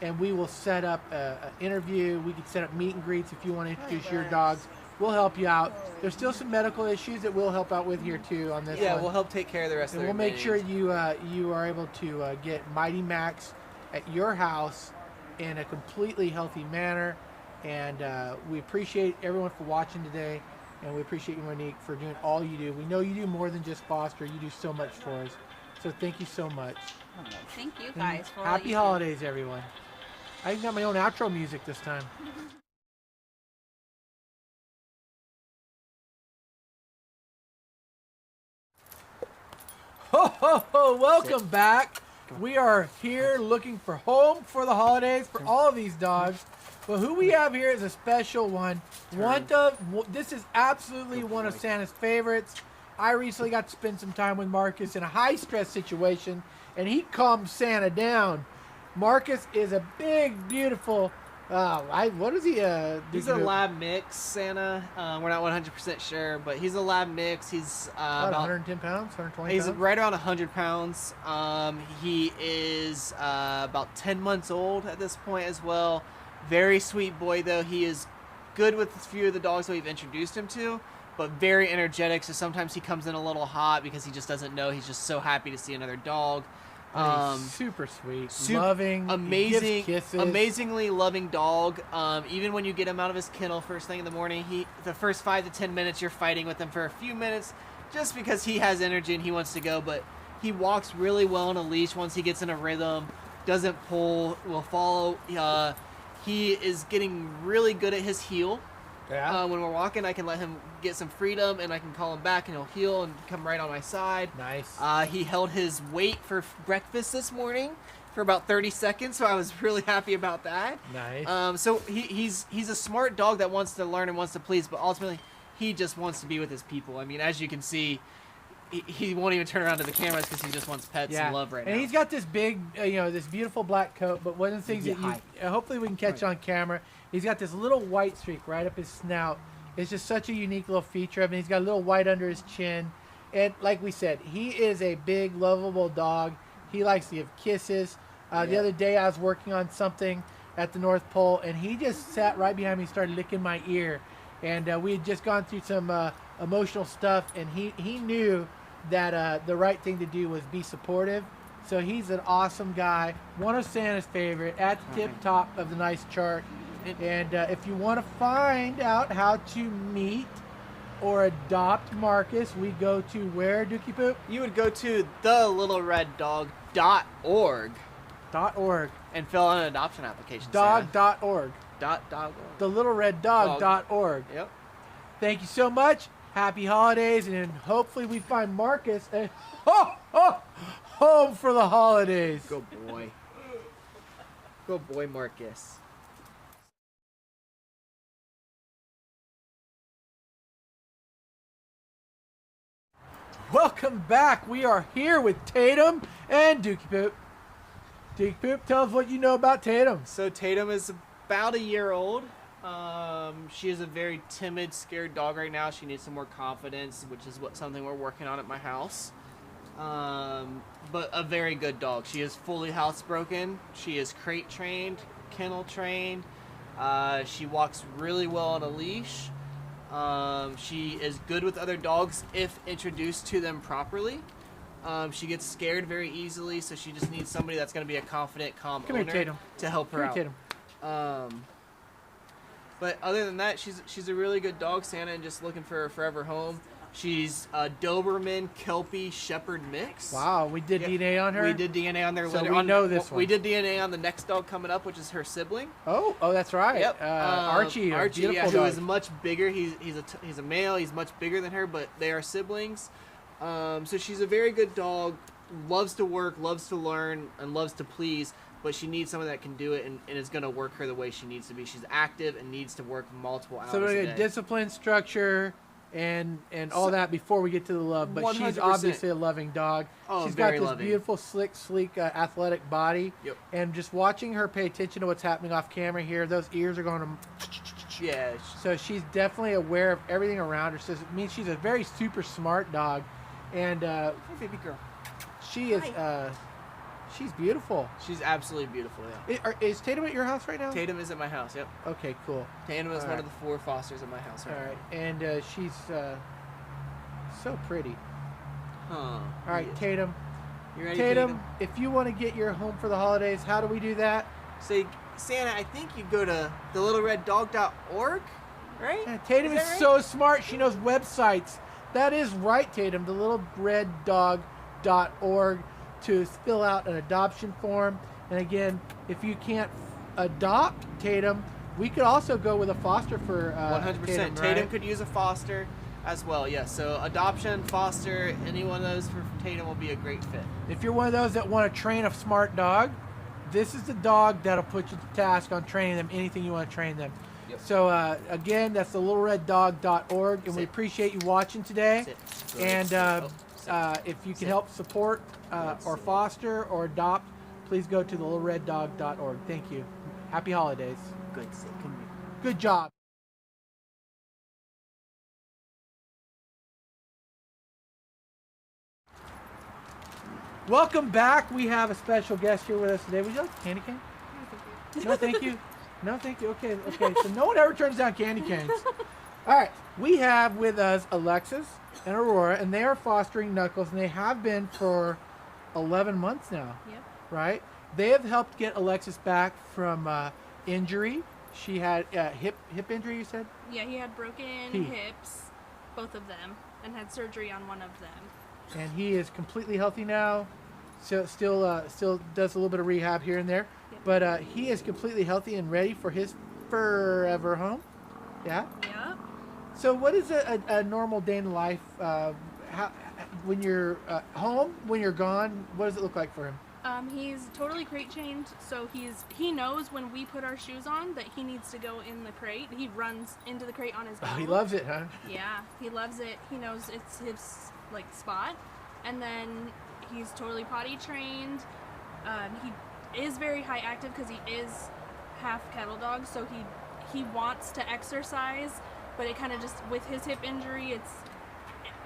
and we will set up an interview. We can set up meet and greets if you want to introduce your dogs. We'll help you out. There's still some medical issues that we'll help out with here too on this yeah, one. we'll help take care of the rest And of we'll their make sure you are able to get Mighty Max at your house in a completely healthy manner. And we appreciate everyone for watching today, and we appreciate you, Monique, for doing all you do. We know you do more than just foster. You do so much for us. So thank you so much. Thank you And guys for all happy you holidays, everyone. I even got my own outro music this time. Ho, ho, ho, welcome back. We are here looking for home for the holidays for all of these dogs. Well, who we have here is a special one. This is absolutely one of Santa's favorites. I recently got to spend some time with Marcus in a high-stress situation, and he calmed Santa down. Marcus is a big, beautiful... what is he? He's a lab mix, Santa. We're not 100% sure, but he's a lab mix. He's about 110 pounds, 120 He's pounds? right around 100 pounds. He is about 10 months old at this point as well. Very sweet boy, though. He is good with a few of the dogs that we've introduced him to, but very energetic. So sometimes he comes in a little hot because he just doesn't know. He's just so happy to see another dog. Super sweet, loving, amazing, gives kisses. amazingly loving dog. Even when you get him out of his kennel first thing in the morning, the first 5 to 10 minutes you're fighting with him for a few minutes, just because he has energy and he wants to go. But he walks really well on a leash once he gets in a rhythm. Doesn't pull, will follow. He is getting really good at his heel. Yeah. When we're walking, I can let him get some freedom, and I can call him back, and he'll heel and come right on my side. Nice. He held his weight for breakfast this morning for about 30 seconds, so I was really happy about that. Nice. So he's a smart dog that wants to learn and wants to please, but ultimately he just wants to be with his people. I mean, as you can see, he won't even turn around to the cameras because he just wants pets and love right now. And he's got this big, this beautiful black coat. But one of the things that hopefully we can catch on camera, he's got this little white streak right up his snout. It's just such a unique little feature. I mean, he's got a little white under his chin. And like we said, he is a big, lovable dog. He likes to give kisses. The other day I was working on something at the North Pole, and he just sat right behind me and started licking my ear. And we had just gone through some emotional stuff, and he knew that the right thing to do was be supportive. So he's an awesome guy, one of Santa's favorite, at the tip top of the nice chart. And if you want to find out how to meet or adopt Marcus, we go to where, Dookie Poop? You would go to thelittlereddog.org. .org. And fill out an adoption application. Dog.org. .org. Thelittlereddog.org. Yep. Thank you so much. Happy holidays, and hopefully we find Marcus a home for the holidays. Good boy. Good boy, Marcus. Welcome back. We are here with Tatum and Dookie Poop. Dookie Poop, tell us what you know about Tatum. So Tatum is about a year old. She is a very timid, scared dog right now. She needs some more confidence, which is something we're working on at my house. But a very good dog. She is fully housebroken. She is crate trained, kennel trained. She walks really well on a leash. She is good with other dogs if introduced to them properly. She gets scared very easily, so she just needs somebody that's going to be a confident, calm owner to help her out. But other than that, she's a really good dog, Santa, and just looking for a forever home. She's a Doberman Kelpie Shepherd mix. Wow, we did DNA on her? We did DNA on their so litter. We know this one. We did DNA on the next dog coming up, which is her sibling. Oh, that's right. Yep. Archie, who is much bigger. He's a male. He's much bigger than her, but they are siblings. So she's a very good dog. Loves to work, loves to learn, and loves to please. But she needs someone that can do it and is going to work her the way she needs to be. She's active and needs to work multiple hours a day. Discipline, structure, and all that before we get to the love. But 100%. She's obviously a loving dog. Oh, she's got this loving. Beautiful, slick, sleek, athletic body. Yep. And just watching her pay attention to what's happening off camera here, those ears are going to... Yeah. So she's definitely aware of everything around her. So it means she's a very super smart dog. And hey, baby girl. She is... she's beautiful. She's absolutely beautiful, yeah. Is Tatum at your house right now? Tatum is at my house, yep. Okay, cool. Tatum is one of the 4 fosters at my house right now. All right, and she's so pretty. Huh. All right, Tatum. You ready, Tatum, if you want to get your home for the holidays, how do we do that? Say, Santa, I think you go to thelittlereddog.org, right? Yeah, Tatum is so smart. She knows websites. That is right, Tatum. Thelittlereddog.org to fill out an adoption form. And again, if you can't adopt Tatum, we could also go with a foster for 100%. Tatum, right? Tatum could use a foster as well, yes. So adoption, foster, any one of those for Tatum will be a great fit. If you're one of those that want to train a smart dog, this is the dog that'll put you to task on training them anything you want to train them. Yep. So again, that's thelittlereddog.org, and we appreciate you watching today. And if you can help support or foster or adopt, please go to thelittlereddog.org. Thank you. Happy holidays. Good job. Welcome back. We have a special guest here with us today. Would you like a candy cane? No, thank you. No, thank you. Okay. So no one ever turns down candy canes. All right, we have with us Alexis and Aurora, and they are fostering Knuckles, and they have been for 11 months now. Yep. Right? They have helped get Alexis back from injury. She had hip injury, you said? Yeah, he had broken hips, both of them, and had surgery on one of them. And he is completely healthy now. So still does a little bit of rehab here and there, but he is completely healthy and ready for his forever home. Yeah. Yep. So what is a normal day in life? When you're home, when you're gone, what does it look like for him? He's totally crate chained, so he knows when we put our shoes on that he needs to go in the crate. He runs into the crate on his own. Oh, he loves it, huh? Yeah, he loves it. He knows it's his spot, and then he's totally potty trained. He is very high active because he is half kettle dog, so he wants to exercise, but it kind of just with his hip injury, it's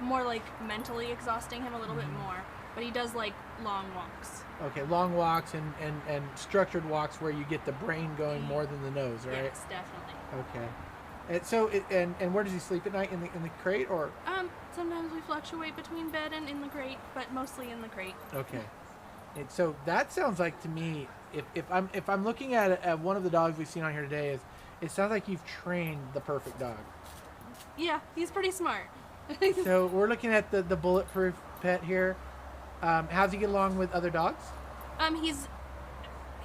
more like mentally exhausting him a little bit more. But he does like long walks. Okay, long walks and structured walks where you get the brain going more than the nose, right? Yes, definitely. Okay. And so, and where does he sleep at night? In the crate or? Sometimes we fluctuate between bed and in the crate, but mostly in the crate. Okay. And so that sounds like to me, if I'm looking at one of the dogs we've seen on here today, it sounds like you've trained the perfect dog. Yeah, he's pretty smart. So we're looking at the bulletproof pet here. How's he get along with other dogs?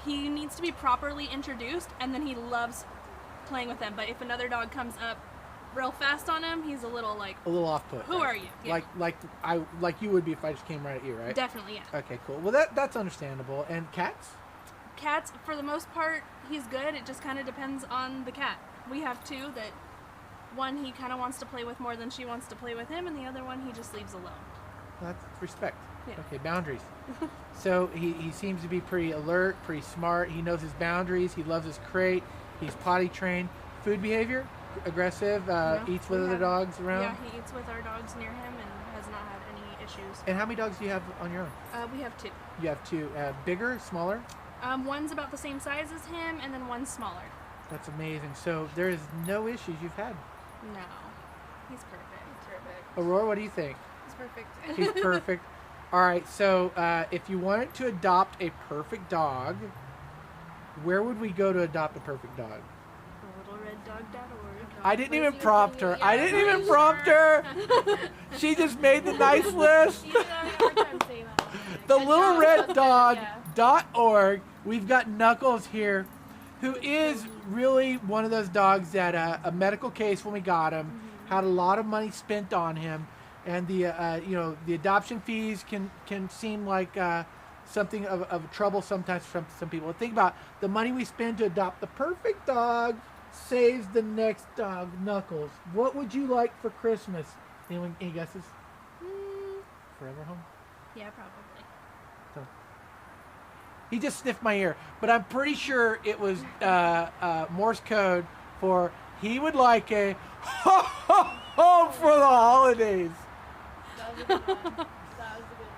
He needs to be properly introduced, and then he loves playing with them. But if another dog comes up real fast on him, he's a little off put. Who are you? Yeah. Like you would be if I just came right at you, right? Definitely, yeah. Okay, cool. Well, that's understandable. And cats? Cats, for the most part, he's good. It just kind of depends on the cat. We have two that one he kind of wants to play with more than she wants to play with him, and the other one he just leaves alone. That's respect. Yeah. Okay, boundaries. So he seems to be pretty alert, pretty smart. He knows his boundaries. He loves his crate. He's potty trained. Food behavior? Aggressive? Eats with other dogs around? Yeah, he eats with our dogs near him and has not had any issues. And how many dogs do you have on your own? We have two. You have two. Bigger, smaller? One's about the same size as him, and then one's smaller. That's amazing. So there is no issues you've had? No. He's perfect. He's perfect. Aurora, what do you think? He's perfect. He's perfect. All right, so if you wanted to adopt a perfect dog, where would we go to adopt a perfect dog? LittleRedDog.org. I didn't even prompt her. I didn't even prompt her. She just made the nice list. The LittleRedDog.org. We've got Knuckles here, who is really one of those dogs that a medical case when we got him, had a lot of money spent on him. And the adoption fees can seem like something of trouble sometimes for some people. Think about the money we spend to adopt the perfect dog saves the next dog, Knuckles. What would you like for Christmas? Anyone? Any guesses? Forever home? Yeah, probably. So, he just sniffed my ear, but I'm pretty sure it was Morse code for he would like a home for the holidays. That was a good one. That was a good one.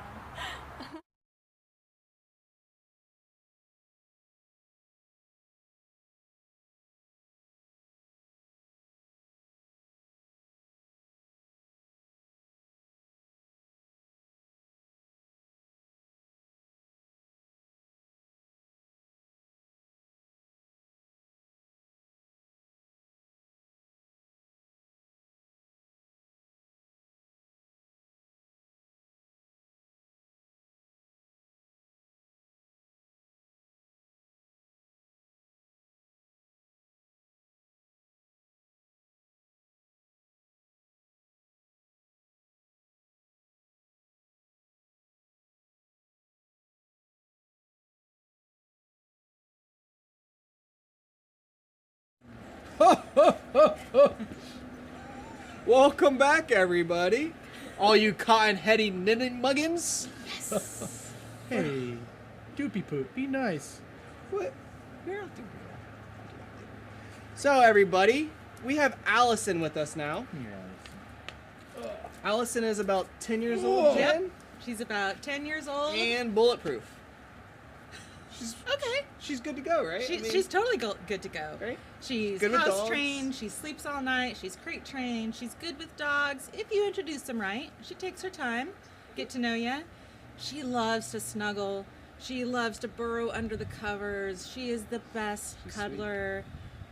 Welcome back, everybody. All you cotton-heady knitting muggins. Yes. Hey, doopy poop, be nice. What? So, everybody, we have Allison with us now. Allison is about 10 years old, Jen? She's about 10 years old. And bulletproof. She's okay. She's good to go, right? She's totally good to go. Right? She's Good with house dogs. trained. She sleeps all night. She's crate trained. She's good with dogs. If you introduce them right, she takes her time, get to know you. She loves to snuggle. She loves to burrow under the covers. She is the best cuddler.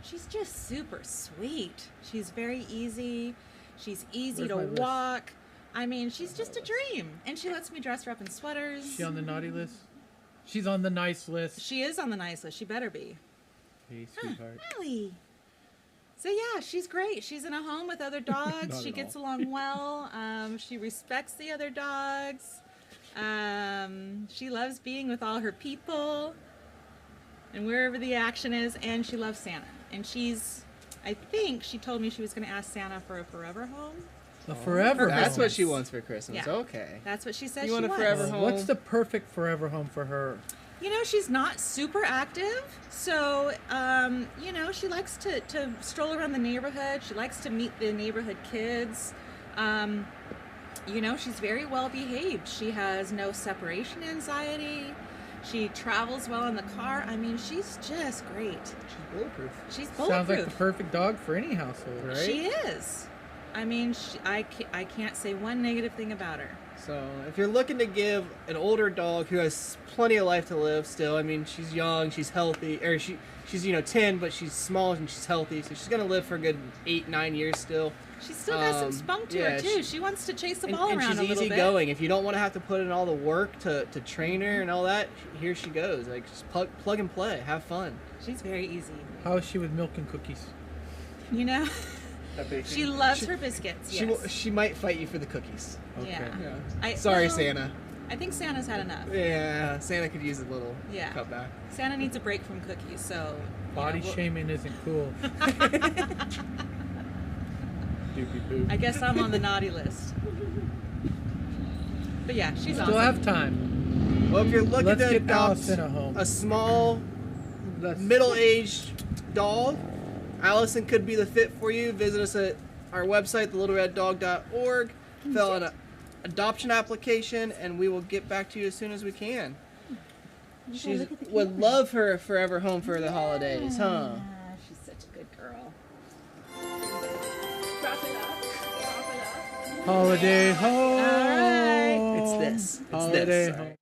She's just super sweet. She's very easy. She's easy Where's my to list? walk. I mean, she's just a dream. And she lets me dress her up in sweaters. Is she on the naughty list? She's on the nice list. She is on the nice list. She better be. Hey, sweetheart. Allie. So yeah, she's great. She's in a home with other dogs. Not She at gets all. along well. She respects the other dogs. She loves being with all her people and wherever the action is. And she loves Santa. And I think she told me she was going to ask Santa for a forever home. A forever home. That's what she wants for Christmas. Yeah. Okay. That's what she says You she want a wants. forever home? What's the perfect forever home for her? You know, she's not super active, so, you know, she likes to stroll around the neighborhood. She likes to meet the neighborhood kids. You know, she's very well behaved. She has no separation anxiety. She travels well in the car. I mean, she's just great. She's bulletproof. She's bulletproof. Sounds like the perfect dog for any household, right? She is. I mean, I can't say one negative thing about her. So, if you're looking to give an older dog who has plenty of life to live still, I mean, she's young, she's healthy, or she's, you know, 10, but she's small and she's healthy, so she's going to live for a good 8-9 years still. She's still got some spunk to her, too. She wants to chase the ball around a little bit. And she's easygoing. If you don't want to have to put in all the work to train her and all that, here she goes. Like, just plug and play. Have fun. She's very easy. How is she with milk and cookies? You know? She loves her biscuits, yes. She might fight you for the cookies. Yeah. Sorry, well, Santa. I think Santa's had enough. Yeah, Santa could use a little cutback. Santa needs a break from cookies, so... Body shaming isn't cool. Doopy poop. I guess I'm on the naughty list. But yeah, she's awesome. Still have time. Well, if you're looking Let's to get adopt Allison a home. a small, middle-aged dog, Allison could be the fit for you. Visit us at our website, thelittlereddog.org. Fill out an adoption application, and we will get back to you as soon as we can. She would love her forever home for the holidays, huh? She's such a good girl. Holiday home. It's this. It's Holiday this. home.